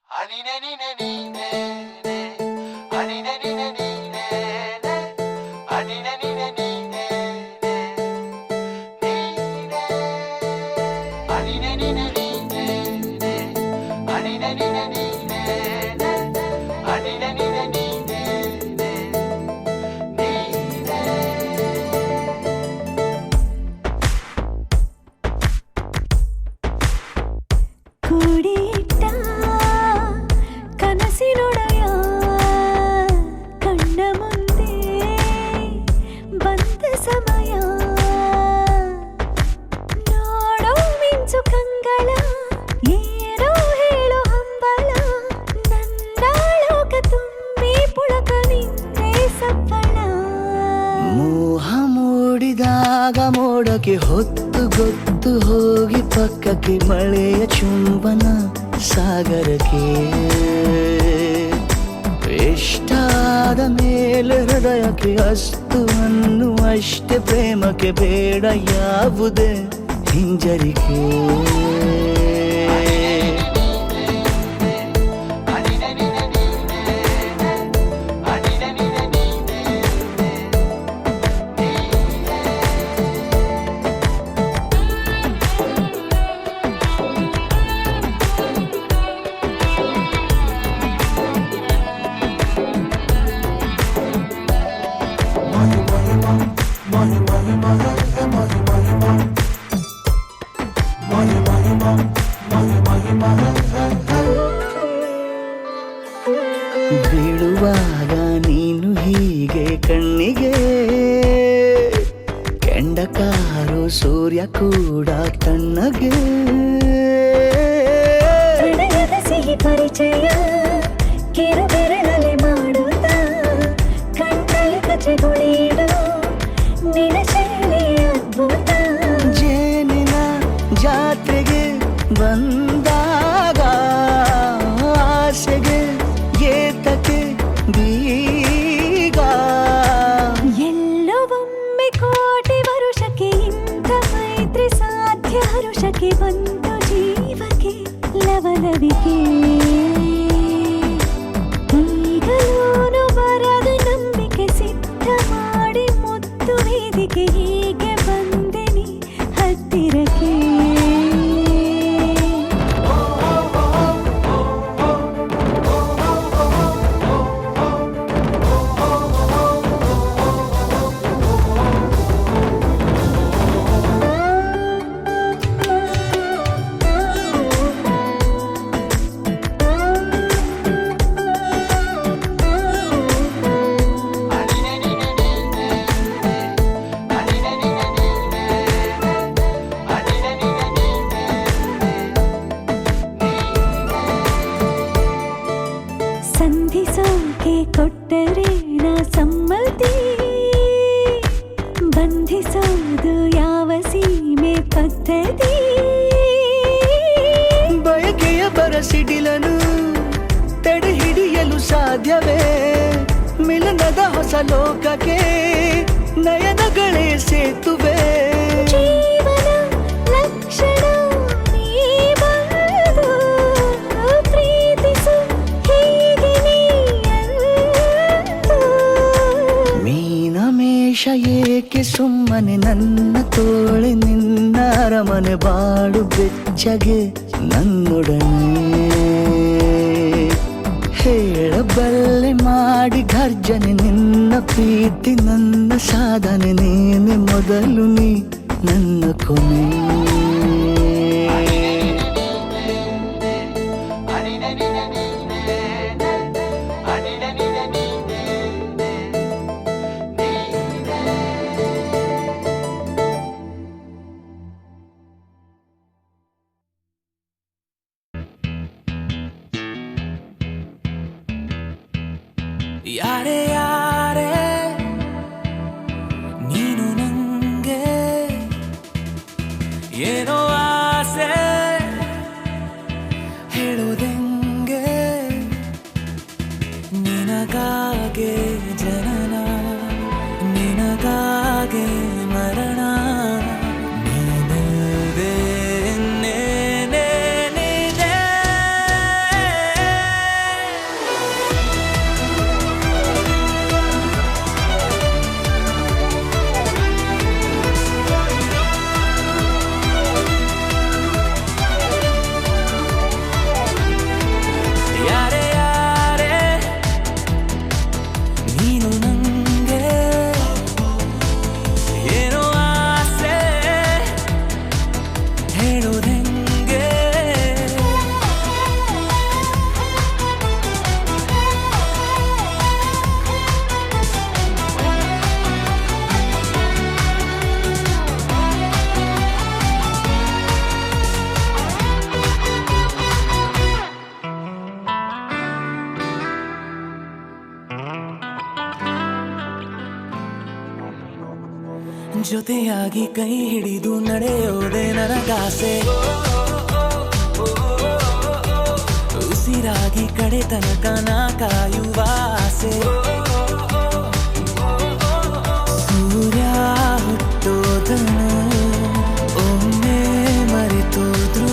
ಅನಿನೆ ನಿನೆ ನೀನೆ ಅನಿನೆ ನಿನೆ ನೀನೆ ಅನಿನೆ ನಿನೆ ನೀನೆ ನೀನೆ ಅನಿನೆ ನಿನೆ ನೀನೆ ಅನಿನೆ ನಿನೆ ನೀನೆ ಅನಿನೆ ನಿನೆ ನೀನೆ ನೀನೆ ಕೂಡಿಟ್ಟ ಕನಸಿನೊಡೆಯ ಕಣ್ಣ ಮುಂದೆ ಬಂದ ಸಮಯ ನೋಡೋ ಮಿಂಚು ಕಂಗಳ ಏನೋ ಹೇಳೋ ಹಂಬಲ ನನ್ನ ಲೋಕ ತುಂಬಿ ಪುಳಕ ನಿಂತೆ ಸಪ್ಪಳ ಮೋಹ ಮೂಡಿದಾಗ ಮೋಡಕ್ಕೆ ಹೊತ್ತು ಗೊತ್ತು ಹೋಗಿ ಪಕ್ಕಕ್ಕೆ ಮಳೆಯ ಚುಂಬನ ಸಾಗರಕ್ಕೆ ಇಷ್ಟಾದ ಮೇಲೆ ಹೃದಯಕ್ಕೆ ಅಸ್ತು ಅನ್ನುವಷ್ಟೇ ಪ್ರೇಮಕ್ಕೆ ಬೇಡ ಯಾವುದೇ ಹಿಂಜರಿಕೆ ಅನಿನೆ ನಿನೆ ನೀನೆ ಅನಿನೆ ನಿನೆ ನೀನೆ ಸೂರ್ಯ ಕೂಡ ತಣ್ಣಗೆ ಪ್ರಣಯದ ಸಿಹಿ ಪರಿಚಯ ಕಿರು ಬೆರಳಲೆ ಮಾಡುತ್ತಾ ಕಣ್ಣಲ್ಲಿ ಕಚ್ಚೆಗುಳಿಡು ನಿನ್ನ ಶೈಲಿ ಅದ್ಭುತ ಜೇನಿನ ಜಾತ್ರೆಗೆ ಬಂದಾಗ ಆಸೆಗೆ ಏತಕ್ಕೆ ಬೀಗ ಎಲ್ಲವೊಮ್ಮೆ ಕೋಟಿ ವರುಷಕ್ಕೆ ಇಂಥ ಮೈತ್ರಿ ಸಾಧ್ಯ ಹರುಷಕ್ಕೆ ಬಂತು ಜೀವಕ್ಕೆ ಲವಲವಿಕೆ ಈಗಲೂನು ಬರದ ನಂಬಿಕೆ ಸಿದ್ಧ ಮಾಡಿ ಮುತ್ತು ವೇದಿಕೆ ಹೀಗೆ ಬಂದೆ ನೀ ಹತ್ತಿರಕ್ಕೆ ಸಂಧಿಸೋಕೆ ಕೊಟ್ಟರೆ ನಾ ಸಮ್ಮತಿ ಬಂಧಿಸೋದು ಯಾವ ಸೀಮೆ ಪದ್ಧತಿ ಬಯಕೆಯ ಬರಸಿಡಿಲನು ತಡೆ ಹಿಡಿಯಲು ಸಾಧ್ಯವೇ ಮಿಲನದ ಹೊಸ ಲೋಕಕ್ಕೆ ನಯನಗಳೇ ಸೇತುವೆ ಜೀವನ ಲಕ್ಷಣ ನೀ ಬಂದು ಪ್ರೀತಿಸು ಹೀಗೆ ನೀ ಅಂದು. ಮೀನಮೇಷ ಏಕೆ ಸುಮ್ಮನೆ ನನ್ನ ತೋಳೆ ನಿನ್ನ ಅರಮನೆ ಬಾಳು ಬೆಚ್ಚಗೆ ನನ್ನೊಡನೆ ಹೇಳಬಲ್ಲೆ ಮಾಡಿ ಘರ್ಜನೆ ನಿನ್ನ ಪ್ರೀತಿ ನನ್ನ ಸಾಧನೆ ನೀನೆ ಮೊದಲು ನೀ ನನ್ನ ಕೊನೆ ಯಾರೇ ಯಾರೇ ನೀನು ನಂಗೆ ಏನೋ ಆಸೆ ಹೇಳೋದೆಂಗೆ ನಿನಗಾಗೆ ಜನನ ನಿನಗಾಗೆ ಮರಣ ನೀನಲ್ವೇ ಇನ್ನೇನೇನಿದೆ ಯಾರೇ ಯಾರೇ ನೀನು ನಂಗೆ ಏನೋ ಆಸೆ ಹೇಳೋದೆಂಗೆ ಜೊತೆಯಾಗಿ ಕೈ ಹಿಡಿದು ನಡೆಯೋದೆ ನನಗಾಸೆ ಉಸಿರಾಗಿ ಕಡೆ ತನಕ ನಾ ಕಾಯುವ ಆಸೆ ಸೂರ್ಯ ಹುಟ್ಟೋದನು ಒಮ್ಮೆ ಮರೆತೋದ್ರು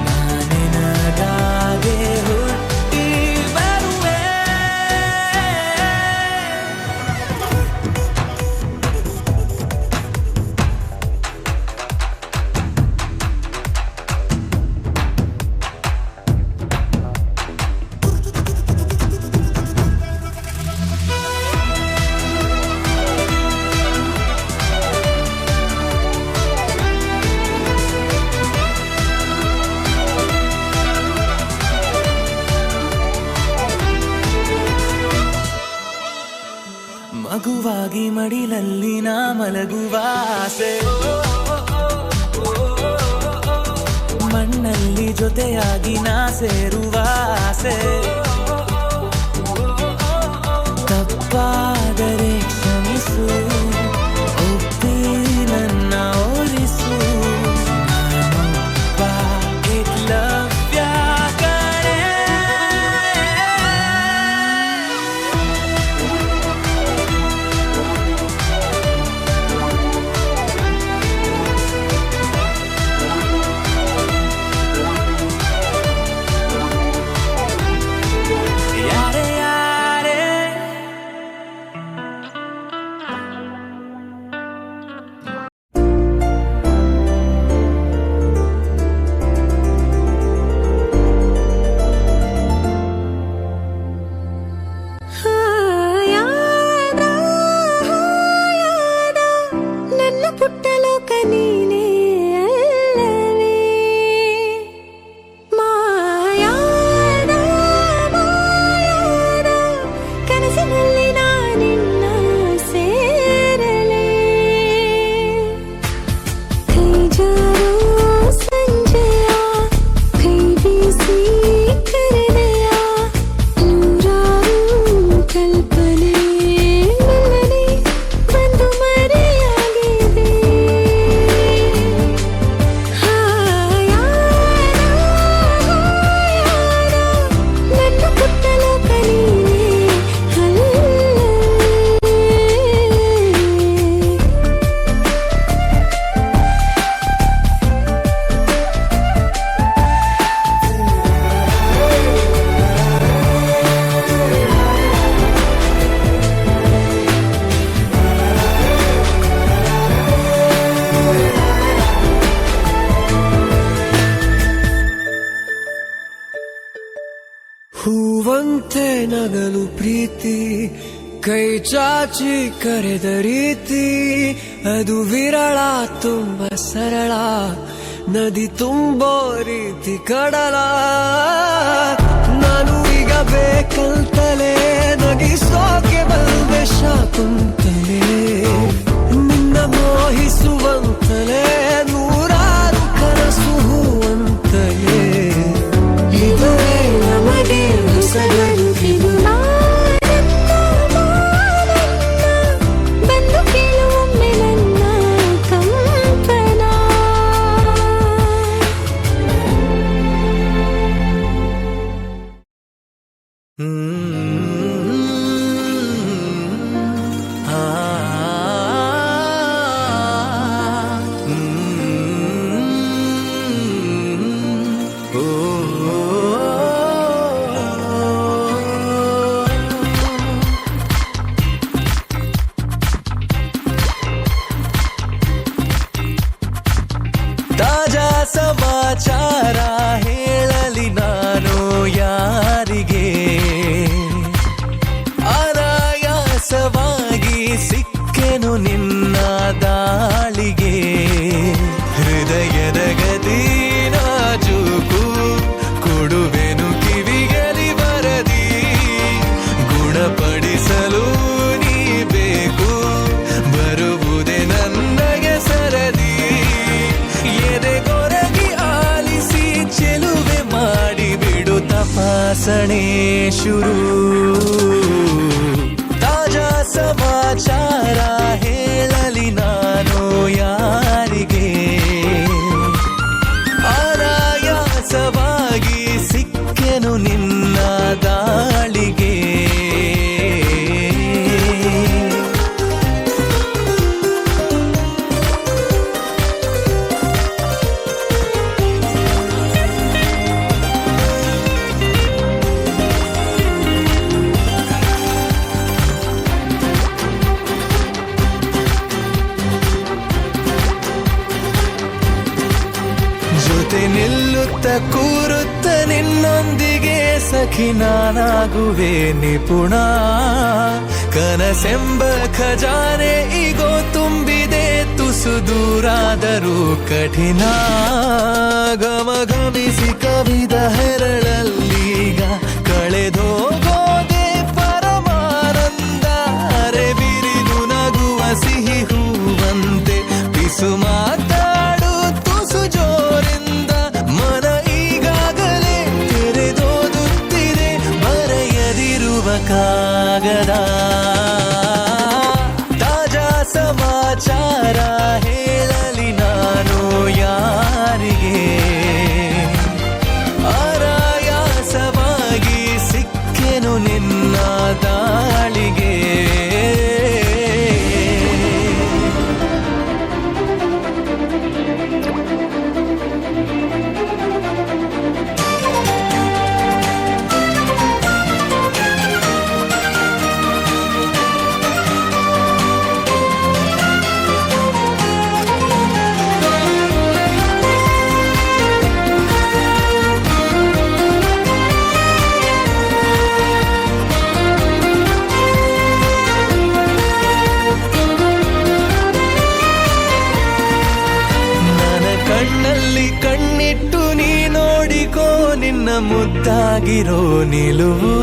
ನಾನಿನಗಾಗೆ ಹುಟ್ಟಿ ಬರುವೆ ಮಡಿಲಲ್ಲಿ ನಾ ಮಲಗುವ ಆಸೆ, ಮಣ್ಣಲ್ಲಿ ಜೊತೆಯಾಗಿ ನಾ ಸೇರುವ ಆಸೆ, ತಪ್ಪಾದರೆ ಕ್ಷಮಿಸು, ಒಪ್ಪಿ ನನ್ನ ಓರಿಸು, ನಾನೊಬ್ಬ ಏಕಲವ್ಯ ಕಣೆ. ಯಾರೇ ಯಾರೇ ಯಾದ ನನ್ನ ಪುಟ್ಟ ಲೋಕ ನೀನೇ ಅಲ್ಲವೇ, ಮಾಯಾದ ಕನಸಿನಲ್ಲಿ ನಾನಿನ್ನ ಸೇರಲೇ, ಕೈ ಜಾರೋ ಸಂಜೆಯ ಕೈ ಬೀಸಿ ಕರೆದೆಯ, ನೂರಾರು ಕಲ್ಪನೆ ಮೆಲ್ಲನೆ ಬಂದು ಮರೆಯಾಗಿದೆ. ನನ್ನ ಪುಟ್ಟ ಲೋಕ ನೀನೇ ಅಲ್ಲವೇ. ಹೂವಂತೆ ನಗಲು ಪ್ರೀತಿ, ಕೈ ಚಾಚಿ ಕರೆದ ರೀತಿ, ಅದು ವಿರಳ ತುಂಬ ಸರಳ, ನದಿ ತುಂಬೋ ರೀತಿ ಕಡಲ, ನಾನು ಈಗ ಬೇಕಂತಲೇ ನಗಿಸೋಕೆ ಬಂದೆ ಶಾಕುಂತಲೇ, ನಿನ್ನ ಮೋಹಿಸುವಂತಲೇ ನೂರಾರು ಕನಸು ಹೂವಂತಲೇ, ಇದುವೇ ನಮಗೆ ಹೊಸಗರು ಇದು. ಬಂದು ಕೇಳುವೊಮ್ಮೆ ನನ್ನ ಕಂಪನ, ತಾಜಾ ಸಮಾಚಾರ ಹೇಳಲಿ ನಾನು ಯಾರಿಗೆ, ಅನಾಯಾಸವಾಗಿ ಸಿಕ್ಕೆನು ನಿನ್ನ ದಾಳಿಗೆ, ಹೃದಯದ ಗದಿ ನಾಜೂಕು ಕೊಡುವೆನು ಕಿವಿಗಲಿ ಬರದಿ, ಗುಣಪಡಿಸಲು ನೀ ಬೇಕು ಬರುವುದೇ ನನಗೆ ಸರದಿ, ಎದೆಗೊರಗಿ ಆಲಿಸಿ ಚೆಲುವೆ ಮಾಡಿಬಿಡು ತಪಾಸಣೆ ಶುರು, ತಾಜಾ ಸಮಾಚಾರ ಹೇಳಲಿ ನಾನು ಯಾರಿಗೆ, ಅನಾಯಾಸವಾಗಿ ಸಿಕ್ಕೆನು ನಿನ್ನ ದಾಳಿಗೆ. ಜೊತೆ ನಿಲ್ಲುತ್ತ ಕೂರುತ್ತ ನಿನ್ನೊಂದಿಗೆ ಸಖಿ ನಾನಾಗುವೆ ನಿಪುಣ, ಕನಸೆಂಬ ಖಜಾನೆ ಈಗೋ ತುಂಬಿದೆ ತುಸು ದೂರಾದರೂ ಕಠಿಣ, ಗಮಗಮಿಸಿ ಕವಿದ ಹೆರಳಲ್ಲೀಗ ಕಳೆದೋಗೋದೆ ಪರಮಾನಂದ, ಅರೆ ಬಿರಿದು ನಗುವ ತುಸು ಮಾತಾಡು ತುಸು ಜೋರಿಂದ ಮನ ಈಗಾಗಲೇ ತೆರೆದೋದುತ್ತಿದೆ ಬರೆಯದಿರುವ ಕಾಗದ ತಾಜಾ ಸಮಾಚಾರ ಹೇಳಲಿ ನಾನು ಯಾರಿಗೆ ಆರಾಯಾಸವಾಗಿ ಸಿಕ್ಕೆನು ನಿನ್ನ ದಾಳಿಗೆ ಕಣ್ಣಲ್ಲಿ ಕಣ್ಣಿಟ್ಟು ನೀ ನೋಡಿಕೋ ನಿನ್ನ ಮುದ್ದಾಗಿರೋ ನಿಲುವು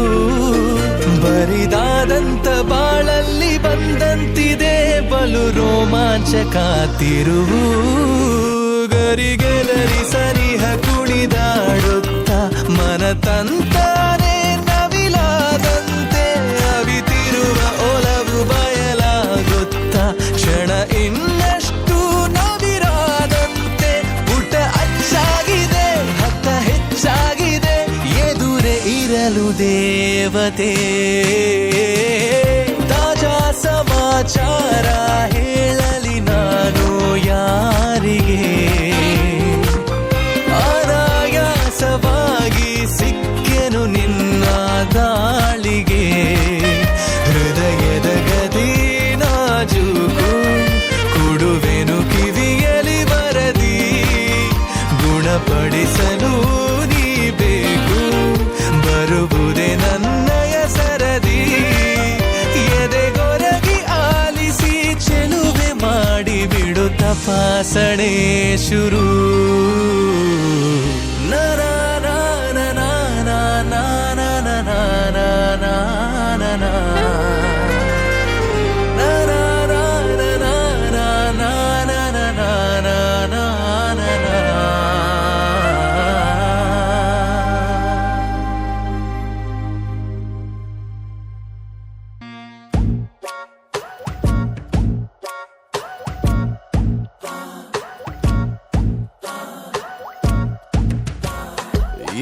ಬರಿದಾದಂತ ಬಾಳಲ್ಲಿ ಬಂದಂತಿದೆ ಬಲು ರೋಮಾಂಚಕ ತಿರುವು ಗರಿಗೆಲರಿ ಸನಿಹ ಕುಣಿದಾಡುತ್ತ ಮನ ತಂತಾನೆ ನವಿಲಾದಂತೆ ಅವಿತಿರುವ ಒಲವು ಬಯಲಾಗುತ್ತ ಕ್ಷಣ ಇನ್ನಷ್ಟು ನವಿರಾದಂತೆ ಪುಟ ಅಚ್ಚಾಗಿದೆ ಹತ್ತ ಹೆಚ್ಚಾಗಿದೆ ಎದುರೇ ಇರಲು ದೇವತೆ ತಾಜಾ ಸಮಾಚಾರ ಹೇಳಲಿ ನಾನು ಯಾರಿಗೆ ಆರಾಯಾಸವಾಗಿ ಸಿಕ್ಕೆನು ನಿನ್ನ ದಾಳಿಗೆ ಹೃದಯದ ಗದಿ ನಾಜೂಕು ಕೊಡುವೆನು ಕಿವಿಯಲಿ ಬರದಿ ಗುಣಪಡಿಸಲು ನೀ ಬೇಕು ಬರುವುದೇ ನನ್ನಯ ಸರದಿ ಎದೆಗೊರಗಿ ಆಲಿಸಿ ಚೆಲುವೆ ಮಾಡಿ ಬಿಡು ತಪಾಸಣೆ ಶುರು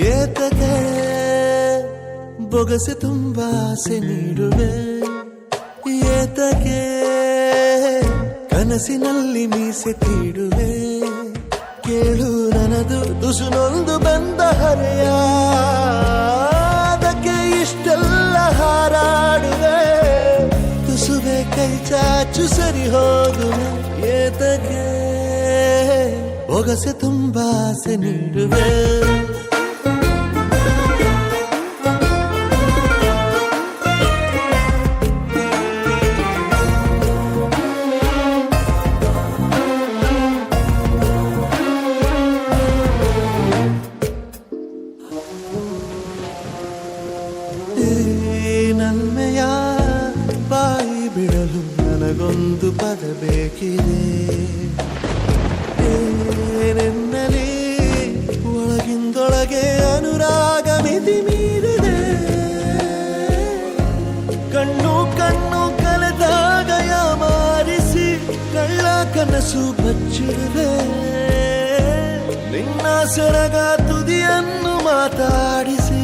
ಏತಕ್ಕೆ ಬೊಗಸೆ ತುಂಬಾ ಆಸೆ ನೀಡುವೆ ಏತಕ್ಕೆ ಕನಸಿನಲ್ಲಿ ಮೀಸೆ ತೀಡುವೆ ಕೇಳು ನನದು ತುಸು ನೊಂದು ಬಂದ ಹರೆಯ ಅದಕ್ಕೆ ಇಷ್ಟೆಲ್ಲ ಹಾರಾಡುವೆ ತುಸುವೆ ಕೈ ಚಾಚು ಸರಿ ಹೋಗುವೆ ಏತಕ್ಕೆ ಬೊಗಸೆ ತುಂಬಾ ಆಸೆ ನೀಡುವೆ ನನ್ಮೆಯ ಬಾಯಿ ಬಿಡಲು ನನಗೊಂದು ಪದ ಬೇಕಿದೆ ಏನೆನ್ನಲಿ ಒಳಗಿಂದೊಳಗೆ ಅನುರಾಗ ಮಿತಿ ಮೀರಿದೆ ಕಣ್ಣು ಕಣ್ಣು ಕಲೆದಾಗ ಯಾಮಾರಿಸಿ ಕಳ್ಳ ಕನಸು ಬಚ್ಚಿಡುವೆ ನಿನ್ನ ಸೆರಗ ತುದಿಯನ್ನು ಮಾತಾಡಿಸಿ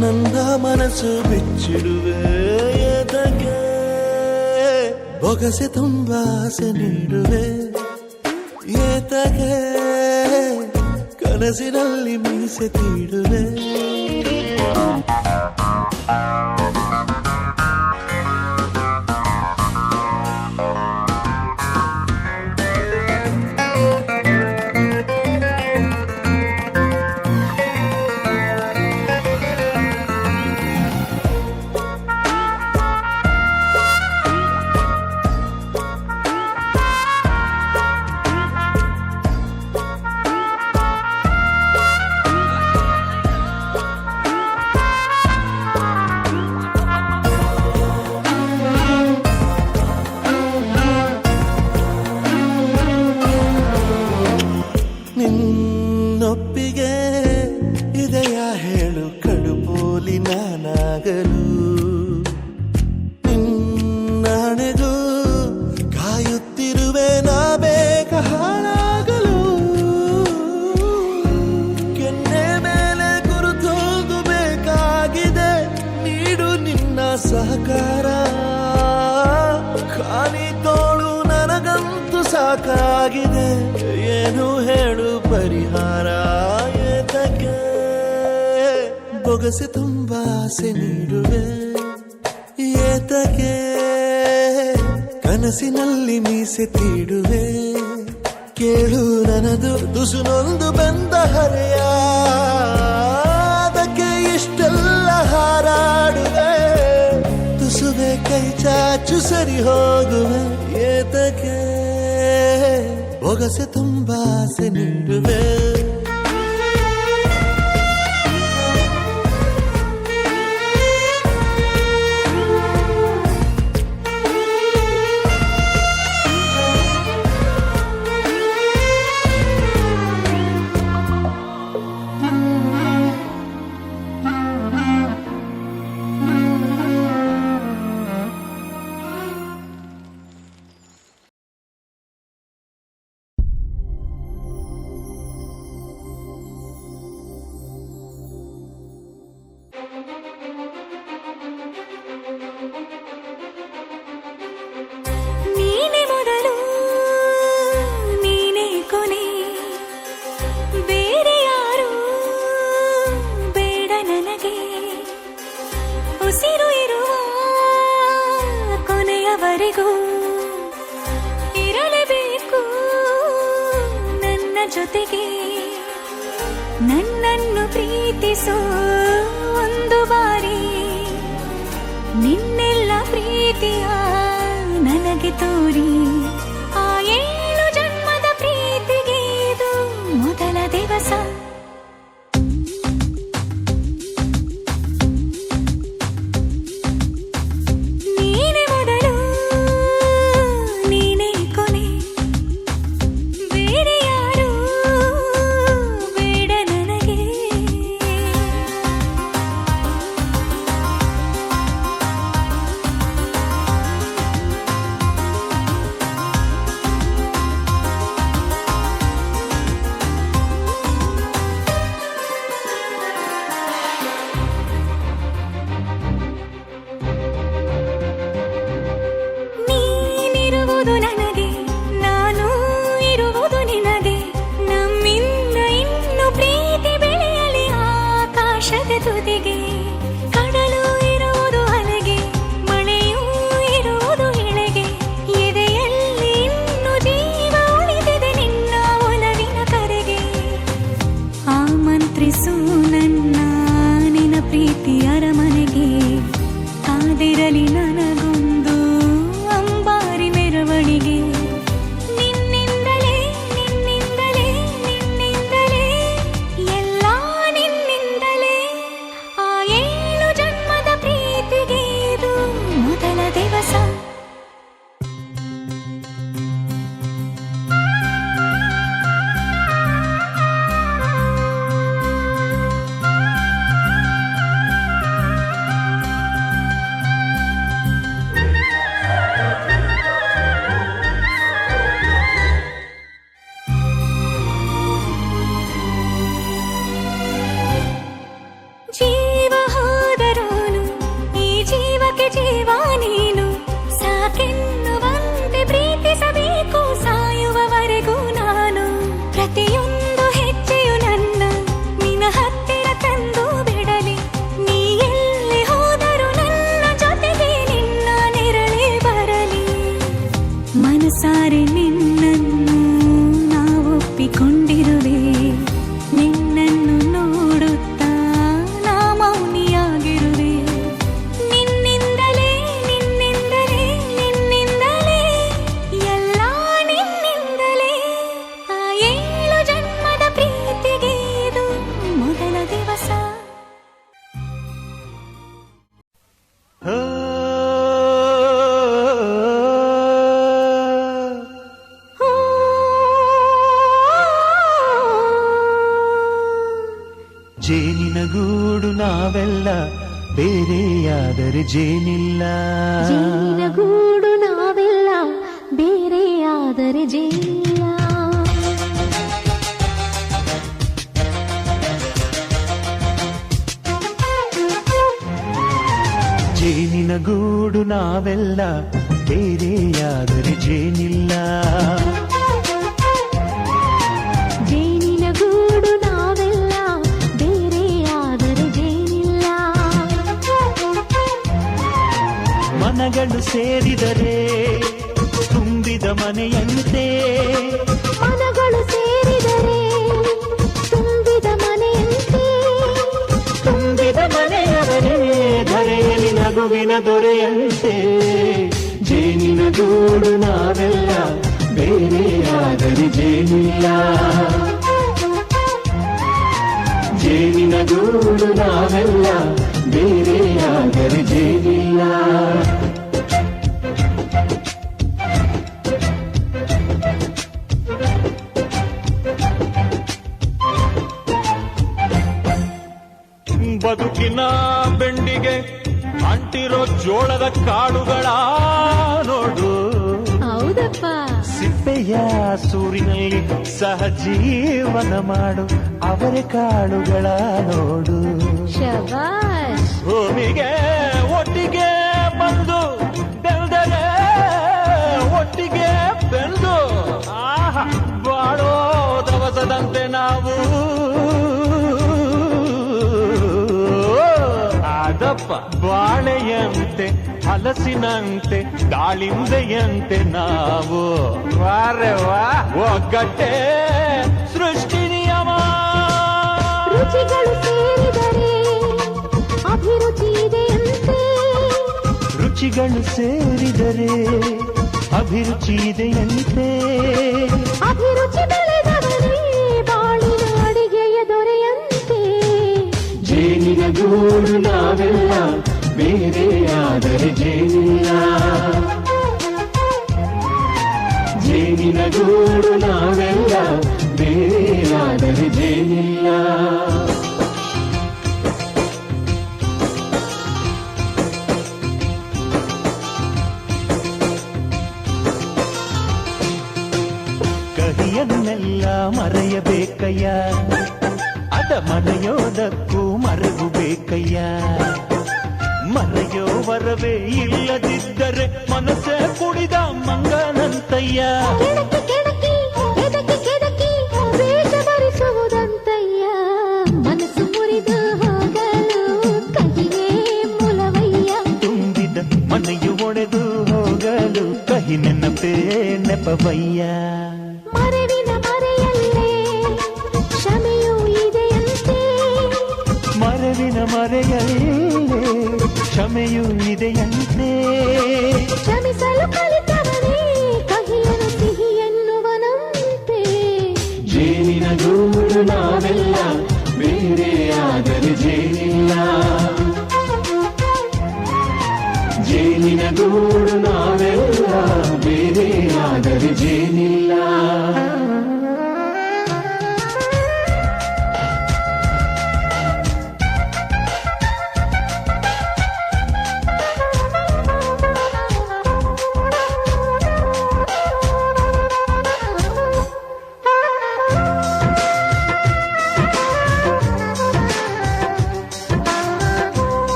ನಂದ ಮನಸ್ಸು ಬಿಚ್ಚಿಡುವೆ ಎದಕ್ಕೆ ಬೊಗಸೆ ತುಂಬಾ ಆಸೆ ನೀಡುವೆ ಏತಕ್ಕೆ ಕನಸಿನಲ್ಲಿ ಮೀಸೆ ತೀಡುವೆ ಇದ್ದು ಸಾಕಾಗಿದೆ, ಏನು ಹೇಳು ಪರಿಹಾರ ಏತಕ್ಕೆ? ಬೊಗಸೆ ತುಂಬಾ ಆಸೆ ನೀಡುವೆ ಏತಕ್ಕೆ? ಕನಸಿನಲ್ಲಿ ಮೀಸೆ ತೀಡುವೆ, ಕೇಳು ನನದು ತುಸುನೊಂದು ಬಂದ ಹರೆಯ, ಅದಕ್ಕೆ ಇಷ್ಟೆಲ್ಲ ಹಾರಾಡುವೆ. ತುಸುವೆ ಕೈ ಚಾಚು ಸರಿ ಹೋಗುವೆ ಏತಕ್ಕೆ? ಬೊಗಸೆ ತುಂಬಾ ಆಸೆ ನೀಡುವೆ. ನೀನೆ ಮೊದಲು ನೀನೆ ಕೊನೆ, ಬೇರೆ ಯಾರು ಬೇಡ ನನಗೆ. ಉಸಿರು ಇರುವ ಕೊನೆಯವರೆಗೂ ಇರಲೇಬೇಕು ನನ್ನ ಜೊತೆಗೆ. ನನ್ನನ್ನು ಪ್ರೀತಿಸೋ ಒಂದು ಬಾರಿ, ನಿನ್ನೆಲ್ಲ ಪ್ರೀತಿಯ ನನಗೆ ತೋರಿ. ಆ 7 ಜನ್ಮದ ಪ್ರೀತಿಗೆ ಇದು ಮೊದಲ ದಿವಸ. ನೀನೆ ಮೊದಲು ನೀನೆ ಕೊನೆ, ಬೇರೆ ಯಾರು ಬೇಡ ನನಗೆ. ನೀನಿರುವುದು ನನಗೆ, ನಾನು ಇರುವುದು ನಿನಗೆ. ನಮ್ಮಿಂದ ಇನ್ನು ಪ್ರೀತಿ ಬೆಳೆಯಲಿ ಆಕಾಶದ ತುದಿಗೆ. ಕಡಲು ಇರುವುದು ಅಲೆಗೆ, ಮಳೆಯೂ ಇರುವುದು ಎಳೆಗೆ. ಎದೆಯಲ್ಲಿ ಇನ್ನು ಜೀವ ಉಳಿದಿದೆ ನಿನ್ನ ಒಲವಿನ ಕರೆಗೆ. ಆಮಂತ್ರಿಸು ನನ್ನ ನಿನ್ನ ಪ್ರೀತಿ ಅರಮನೆಗೆ. ಕಾದಿರಲಿ ನನಗೊಂದು ಅಂಬಾರಿ ಮೆರವಣಿಗೆ. ನಿನ್ನಿಂದಲೇ ನಿನ್ನಿಂದಲೇ ನಿನ್ನಿಂದಲೇ ಎಲ್ಲ ನಿನ್ನಿಂದಲೇ. ಆ 7 ಜನ್ಮದ ಪ್ರೀತಿಗೆ ಇದು ಮೊದಲ ದಿವಸ. ಜೀವ ಹೋದರೋನು ಈ ಜೀವಕ್ಕೆ ಜೀವ ನೀನು. ಸಾಕೆನ್ನುವಂತೆ ಪ್ರೀತಿಸಬೇಕು ಸಾಯುವವರೆಗೂ ನಾನು. ಪ್ರತಿಯೊಂದು ಹೆಜ್ಜೆಯು ನನ್ನ ನಿನ್ನ ಹತ್ತಿರ ತಂದು ಬಿಡಲಿ. ನೀ ಎಲ್ಲಿ ಹೋದರೂ ನನ್ನ ಜೊತೆಗೆ ನಿನ್ನ ನೆರಳೇ ಬರಲಿ. ಮನಸಾರೆ ನಿನ್ನನ್ನು ನಾವೊಪ್ಪಿಕೊಂಡಿರುವೆ. ನಿನ್ನನ್ನು ನೋಡುತ್ತಾ ನಾ ಮೌನಿಯಾಗಿರುವೆ. ನಿನ್ನಿಂದಲೇ ನಿನ್ನಿಂದಲೇ ನಿನ್ನಿಂದಲೇ ಎಲ್ಲ ನಿನ್ನಿಂದಲೇ. ಆ 7 ಜನ್ಮದ ಪ್ರೀತಿಗೆ ಇದು ಮೊದಲ ದಿವಸ. ಜೇನಿನ ಗೂಡು ನಾವೆಲ್ಲ, ಬೇರೆಯಾದರೆ ಜೇನಿಲ್ಲ. ಜೇನಿನ ಗೂಡು ನಾವೆಲ್ಲ, ಬೇರೆಯಾದರೆ ಜೇನಿಲ್ಲ. ಜೇನಿನ ಗೂಡು ನಾವೆಲ್ಲ, ಬೇರೆಯಾದರೆ ಜೇನಿಲ್ಲ. ಸೇರಿದರೆ ತುಂಬಿದ ಮನೆಯಂತೆ ಮನಗಳು ಸೇರಿದರೆ ತುಂಬಿದ ಮನೆಯಂತೆ ತುಂಬಿದ ಮನೆಯವರೇ ಧರೆಯಲ್ಲಿ ನಗುವಿನ ದೊರೆಯಂತೆ ಜೇನಿನ ಗೂಡು ನಾವೆಲ್ಲ ಬೇರೆಯಾದರೆ ಜೇನಿಲ್ಲ ಜೇನಿನ ಗೂಡು ನಾವೆಲ್ಲ ಬೇರೆಯಾದರೆ ಜೇನಿಲ್ಲ ಬದುಕಿನ ಬೆಂಡಿಗೆ ಅಂಟಿರೋ ಜೋಳದ ಕಾಳುಗಳ ನೋಡು ಹೌದಪ್ಪ ಸಿಪ್ಪೆಯ ಸೂರಿನಲ್ಲಿ ಸಹಜೀವನ ಮಾಡು ಅವರ ಕಾಳುಗಳ ನೋಡು ಶಬಾಷ್ ಭೂಮಿಗೆ ಒಟ್ಟಿಗೆ ಬಂದು ಬೆಳೆದರೆ ಒಟ್ಟಿಗೆ ಬೆಳೆದು ಬಾಳೋ ದವಸದಂತೆ ನಾವು ಆದಪ್ಪ ಬಾಳೆಯಂತೆ ಹಲಸಿನಂತೆ ದಾಳಿಂಬೆಯಂತೆ ನಾವು ವಾರೆ ವಾ ಒಗ್ಗಟ್ಟೆ ಸೃಷ್ಟಿ ನಿಯಮ ರುಚಿಗಳು ಸೇರಿದರೆ ಅಭಿರುಚಿ ಇದೆಯಂತೆ ರುಚಿಗಳು ಸೇರಿದರೆ ಅಭಿರುಚಿ ಇದೆಯಂತೆ ಅಭಿರುಚಿ ಬೆಳೆದವನೇ ಬಾಳಿನ ಅಡಿಗೆಯ ದೊರೆಯಂತೆ ಜೇನಿನ ಗೂಡು ನಾವೆಲ್ಲ ಬೇರೆಯಾದರೆ ಜೇನಿಲ್ಲ ಜೇನಿನ ಗೂಡು ನಾವೆಲ್ಲ ಬೇರೆಯಾದರೆ ಜೇನಿಲ್ಲ ಕಹಿಯನ್ನೆಲ್ಲ ಮರೆಯಬೇಕಯ್ಯ ಅದ ಮರೆಯೋದಕ್ಕೂ ಮರೆವು ಬೇಕಯ್ಯ ಮರೆಯೋ ವರವೇ ಇಲ್ಲದಿದ್ದರೆ ಮನಸ್ಸೇ ಕುಡಿದ ಮಂಗನಂತಯ್ಯ ಕೆಡಕಿ ಕೆಡಕಿ ಕೆದಕಿ ಕೆದಕಿ ವೇಷ ಧರಿಸುವುದಂತಯ್ಯ ಮನಸ್ಸು ಮುರಿದು ಹೋಗಲು ಕಹಿಯೇ ಮೂಲವಯ್ಯ ತುಂಬಿದ ಮನೆಯು ಒಡೆದು ಹೋಗಲು ಕಹಿ ನೆನಪೇ ನೆಪವಯ್ಯ ಮರೆವಿನ ಮರೆಯಲ್ಲೇ ಕ್ಷಮೆಯೂ ಇದೆಯಂತೆ ಮರವಿನ ಮರೆಯಲ್ಲೇ ಕ್ಷಮೆಯೂ ಇದೆಯಂತೆ ಕ್ಷಮಿಸಲು ಕಲಿತವನೇ ಕಹಿಯನು ಸಿಹಿ ಎನ್ನುವನಂತೆ ಜೇನಿನ ಗೂಡು ನಾವೆಲ್ಲ ಬೇರೆಯಾದರೆ ಜೇನಿಲ್ಲ ಜೇನಿನ ಗೂಡು ನಾವೆಲ್ಲ ಬೇರೆಯಾದರೆ ಜೇನಿಲ್ಲ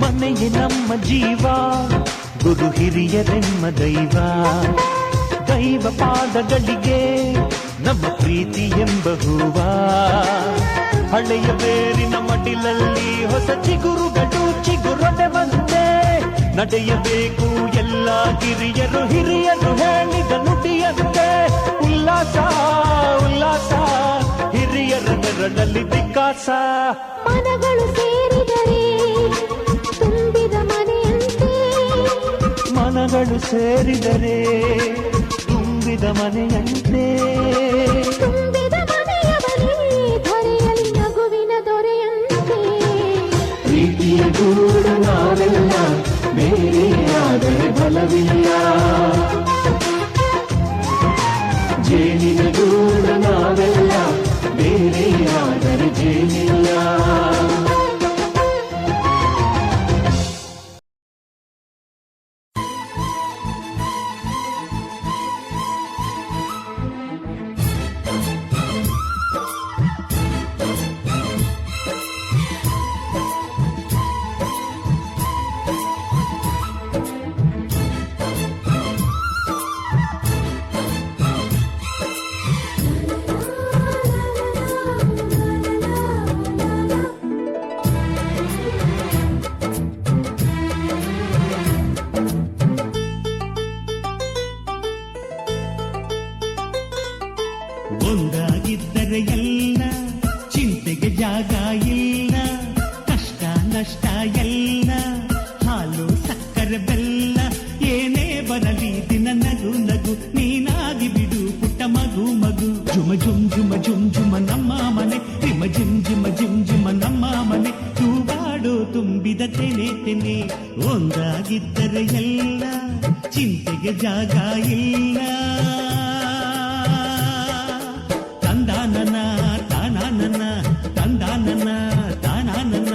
ಮನೆಯೇ ನಮ್ಮ ಜೀವ ಗುರು ಹಿರಿಯರೆಮ್ಮ ದೈವ ದೈವ ಪಾದಗಳಿಗೆ ನಮ್ಮ ಪ್ರೀತಿ ಎಂಬ ಹೂವ ಹಳೆಯ ಬೇರಿನ ಮಡಿಲಲ್ಲಿ ಹೊಸ ಚಿಗುರುಗಳು ಚಿಗುರೊಡೆ ಬಂದೆ ನಡೆಯಬೇಕು ಎಲ್ಲ ಕಿರಿಯರು ಹಿರಿಯರು ಹೇಳಿದ ನುಡಿಯಂತೆ ಉಲ್ಲಾಸ ಉಲ್ಲಾಸ ಹಿರಿಯರ ಬೆರಳಲ್ಲಿ ವಿಕಾಸ ಮನಗಳು ಸೇರಿದರೆ ತುಂಬಿದ ಮನೆಯಂತೆ ಮನಗಳು ಸೇರಿದರೆ ತುಂಬಿದ ಮನೆಯಂತೆ ತುಂಬಿದ ಮನೆಯವನೇ ಧರೆಯಲ್ಲಿ ನಗುವಿನ ದೊರೆಯಂತೆ ಪ್ರೀತಿಯ ಗೂಡು ನಾವೆಲ್ಲ ಬೇರೆಯಾದರೆ ಬಲವಿಲ್ಲ ಜೇನಿನ ಗೂಡು ನಾವೆಲ್ಲ ಬೇರೆಯಾದರೆ ಜೇನಿಲ್ಲ ಜಾಗ ಇಲ್ಲ, ಕಷ್ಟ ನಷ್ಟ ಎಲ್ಲ, ಹಾಲು ಸಕ್ಕರೆ ಬೆಲ್ಲ ಏನೇ ಬರಲಿ ದಿನ ನಗು ನಗು, ನೀನಾಗಿ ಬಿಡು ಪುಟ್ಟ ಮಗು ಮಗು. ಜುಮ ಜುಮ್ ಜುಮ ಜುಮ್ ಜುಮ ನಮ್ಮ ಮನೆ, ರಿಮ ಜಿಮ್ ಜಿಮ ಜಿಮ್ ಜಿಮ ನಮ್ಮ ಮನೆ, ತೂಗಾಡೋ ತುಂಬಿದ ತೆನೆ ತೆನೆ. ಒಂದಾಗಿದ್ದರೆ ಎಲ್ಲ, ಚಿಂತೆಗೆ ಜಾಗ ಇಲ್ಲ. ತಂದಾನನ ತಾನಾನನ, ತಂದಾನನ ತಾನಾನನ.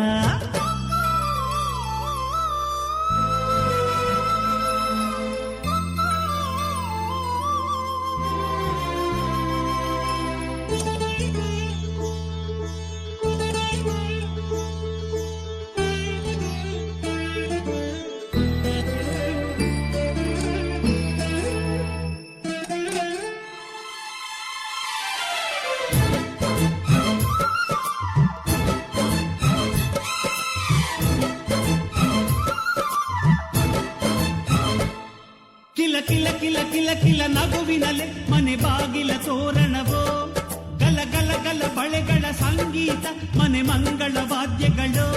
ಕಿಲ ಕಿಲ ಕಿಲ ಕಿಲ ಕಿಲ ನಗುವಿನಲೆ ಮನೆ ಬಾಗಿಲ ತೋರಣವೋ, ಗಲ ಗಲ ಗಲ ಬಳೆಗಳ ಸಂಗೀತ ಮನೆ ಮಂಗಳ ವಾದ್ಯಗಳು.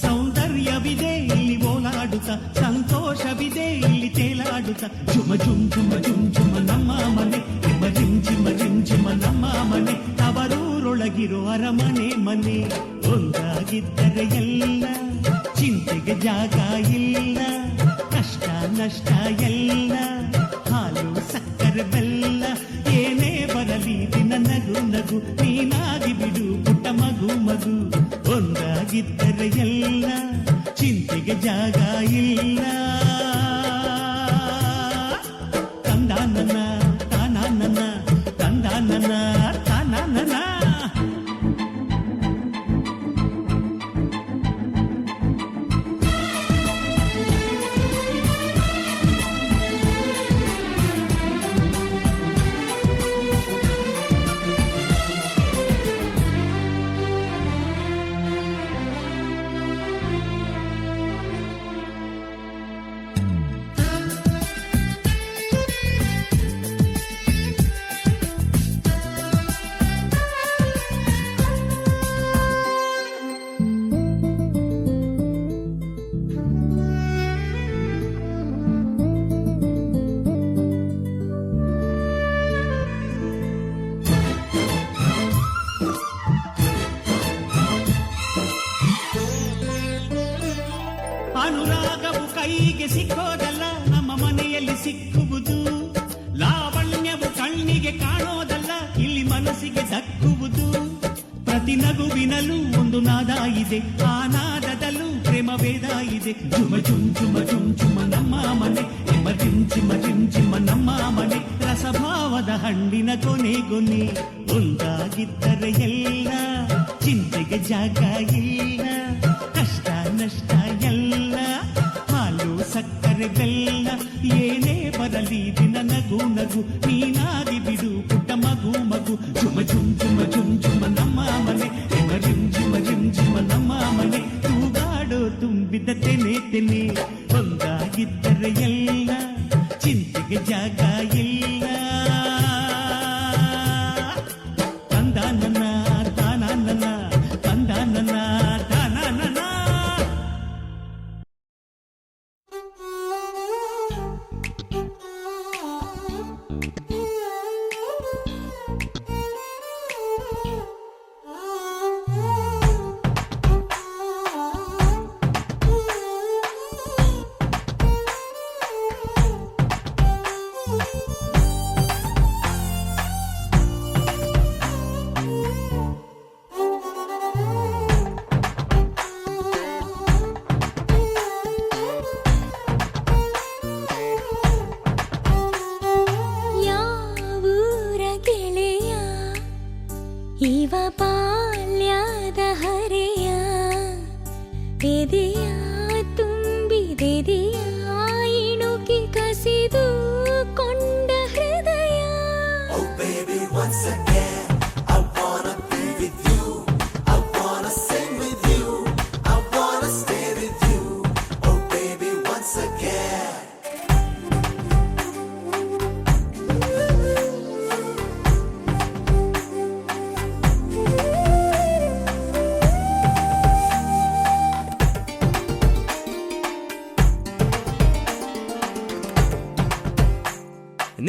ಸೌಂದರ್ಯವಿದೆ ಇಲ್ಲಿ ಓಲಾಡುತ್ತ, ಸಂತೋಷವಿದೆ ಇಲ್ಲಿ ತೇಲಾಡುತ್ತ. ಜುಮ ಜುಮ್ ಜುಮ ಜುಮ್ ಜುಮ ನಮ್ಮ ಮನೆ, ರಿಮ ಜಿಮ್ ಜಿಮ ಜಿಮ್ ಜಿಮ ನಮ್ಮ ಮನೆ, ತವರೂರೊಳಗಿರೋ ಅರಮನೆ ಮನೆ. ಒಂದಾಗಿದ್ದರೆ ಎಲ್ಲ, ಚಿಂತೆಗೆ ಜಾಗ ಇಲ್ಲ, ಕಷ್ಟ ನಷ್ಟ ಎಲ್ಲ, ಹಾಲು ಸಕ್ಕರೆ ಬೆಲ್ಲ ಏನೇ ಬರಲಿ ದಿನ ನಗು ನಗು, ನೀನಾಗಿ ಬಿಡು ಪುಟ್ಟ ಮಗು ಮಗು. ಒಂದಾಗಿದ್ದರೆ ಎಲ್ಲ, ಚಿಂತೆಗೆ ಜಾಗ ಇಲ್ಲ. ತಂದಾನನ ತಾನಾನನ, ತಂದಾನನ ತಾನಾನನ. ಅನುರಾಗವು ಕೈಗೆ ಸಿಕ್ಕೋದಲ್ಲ, ನಮ್ಮ ಮನೆಯಲ್ಲಿ ಸಿಕ್ಕುವುದು. ಲಾವಣ್ಯವು ಕಣ್ಣಿಗೆ ಕಾಣೋದಲ್ಲ, ಇಲ್ಲಿ ಮನಸ್ಸಿಗೆ ದಕ್ಕುವುದು. ಪ್ರತಿ ನಗುವಿನಲ್ಲೂ ಒಂದು ನಾದ ಇದೆ, ಆ ನಾದದಲ್ಲೂ ಪ್ರೇಮ ವೇದ ಇದೆ. ಜುಮ ಜುಮ್ ಜುಮ ಜುಮ್ ಜುಮ ನಮ್ಮ ಮನೆ, ರಿಮ ಜಿಮ್ ಜಿಮ ಜಿಮ್ ಜಿಮ ನಮ್ಮ ಮನೆ, ರಸಭಾವದ ಹಣ್ಣಿನ ಕೊನೆ ಕೊನೆ. ಒಂದಾಗಿದ್ದರೆ ಎಲ್ಲ, ಚಿಂತೆಗೆ ಜಾಗ ಇಲ್ಲ, ಕಷ್ಟ ನಷ್ಟ ಎಲ್ಲ, ಹಾಲು ಸಕ್ಕರೆ ಬೆಲ್ಲ ಏನೇ ಬರಲಿ ದಿನ ನಗು ನಗು, ನೀನಾಗಿ ಬಿಡು ಪುಟ್ಟ ಮಗು ಮಗು. ಜುಮ ಜುಮ್ ಜುಮ ಜುಮ್ ಜುಮ ನಮ್ಮ ಮನೆ, ರಿಮ ಜಿಮ್ ಜಿಮ ಜಿಮ್ ಜಿಮ ನಮ್ಮ ಮನೆ, ತೂಗಾಡೋ ತುಂಬಿದ ತೆನೆ ತೆನೆ. ಒಂದಾಗಿದ್ದರೆ ಎಲ್ಲ, ಚಿಂತೆಗೆ ಜಾಗ ಇಲ್ಲ. ತಂದಾನನ ತಾನಾನನ, ತಂದಾನನ ತಾನಾನನ. ಇವ ಬಾಲ್ಯದ ಹರೆಯ ಎದೆಯ ತುಂಬಿದೆದೆಯ ಇಣುಕಿ ಕಸಿದು ಕೊಂಡ ಹೃದಯ. Oh baby, once again I wanna be with you, I wanna sing with you, I wanna stay with you. Oh baby, once again.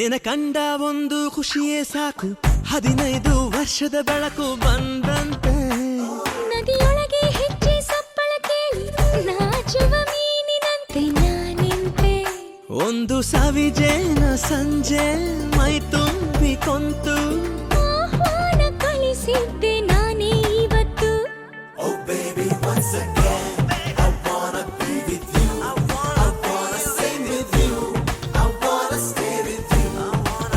ನಿನ ಕಂಡ ಒಂದು ಖುಷಿಯೇ ಸಾಕು 15 ವರ್ಷದ ಬೆಳಕು ಬಂದಂತೆ ನದಿಯೊಳಗೆ ಹೆಜ್ಜೆ ಸಪ್ಪಳ ಕೇಳಿ ನಾಚುವ ಮೀನಿನಂತೆ ನಾನಿಂತೆ ಒಂದು ಸವಿಜೇನ ಸಂಜೆ ಮೈ ತುಂಬಿ ಕೊಂತು ಆಹ್ವಾನ ಕಳಿಸಿದ್ದೆ ನಾನೇ ಇವತ್ತು Oh baby, once again, I wanna be with you. I wanna sing with you. I wanna stay with you.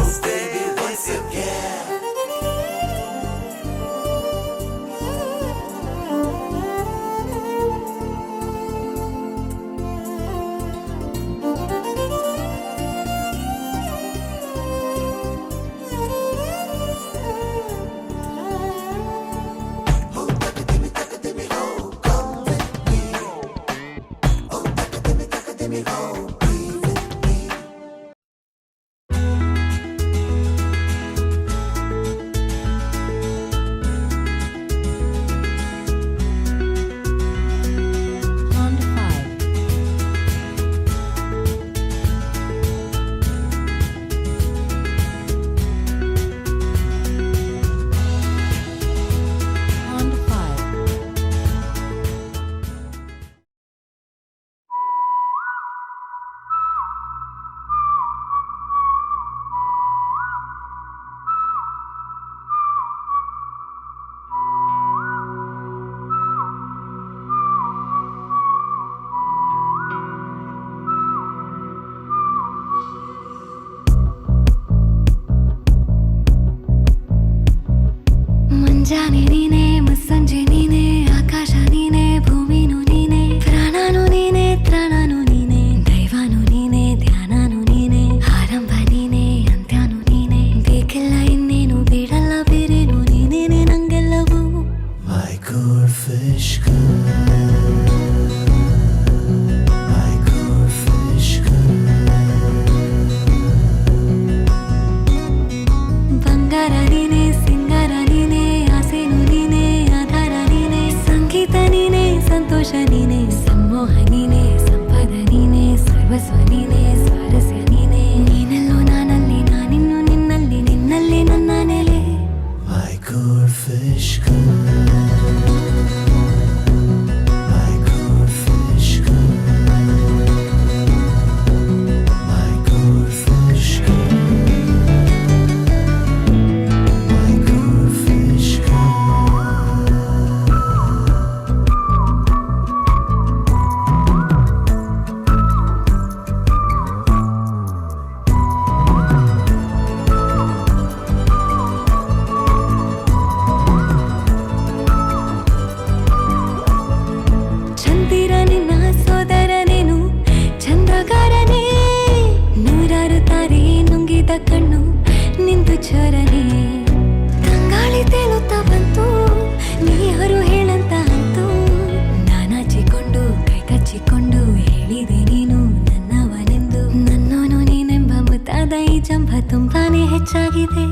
Oh baby, once again. ಮುಂಜಾನೆ ನೀನೆ ಮುಸ್ಸಂಜೆ ನೀನೆ ಆಕಾಶ ನೀನೆ ಭೂಮಿನು ನೀನೆ ಪ್ರಾಣನು ನೀನೆ ತ್ರಾಣನು ನೀನೆ ದೈವನು ನೀನೆ ಧ್ಯಾನನು ನೀನೆ ಆರಂಭ ನೀನೆ ಅಂತ್ಯನು ನೀನೆ ಬೇಕಿಲ್ಲ ಇನ್ನೇನು ಬಿಡಲ್ಲ ಬೇರೇನು ನೀನೇನೆ ನಂಗೆಲ್ಲವೂ My good fish girl. My good fish girl. ಬಂಗಾರ ನೀನೆ ಸಿಂಗಾರ ನೀನೆ ಆಸೆನು ನೀನೆ ಆಧಾರ ನೀನೆ ಸಂಗೀತ ನೀನೆ ಸಂತೋಷ ನೀನೆ ಸಂಮೋಹ ನೀನೆ ಸಂಪದ ನೀನೆ ಸರ್ವಸ್ವ ನೀನೆ ಸ್ವಾರಸ್ಯ ನೀನೆ ನೀನೆಲ್ಲೋ ನಾನಲ್ಲಿ ನಾನಿನ್ನು ನಿನ್ನಲ್ಲಿ ನಿನ್ನಲ್ಲಿ ನನ್ನ ನೆಲೆ My good fish girl. My good fish girl. My good fish girl. My good fish girl. ಚಂದಿರ ನಿನ್ನ ಸೋದರನೇನು ಚಂದ್ರಗಾರನೇ ನೂರಾರು ತಾರೆ ನುಂಗಿದ ಕಣ್ಣು ನಿಂದು ಚೋರನೆ ತಂಗಾಳಿ ತೇಲುತ್ತಾ ಬಂತು ನೀ ಯಾರು ಹೇಳಂತ ಅಂತು ನಾನಾಚಿಕೊಂಡು ಕೈ ಕಚ್ಚಿಕೊಂಡು ಹೇಳಿದೆ ನೀನು ನನ್ನವನೆಂದು ನನ್ನೋನು ನೀನೆಂಬ ಮುತ್ತಾದ ಈ ಜಂಭ ತುಂಬಾನೇ ಹೆಚ್ಚಾಗಿದೆ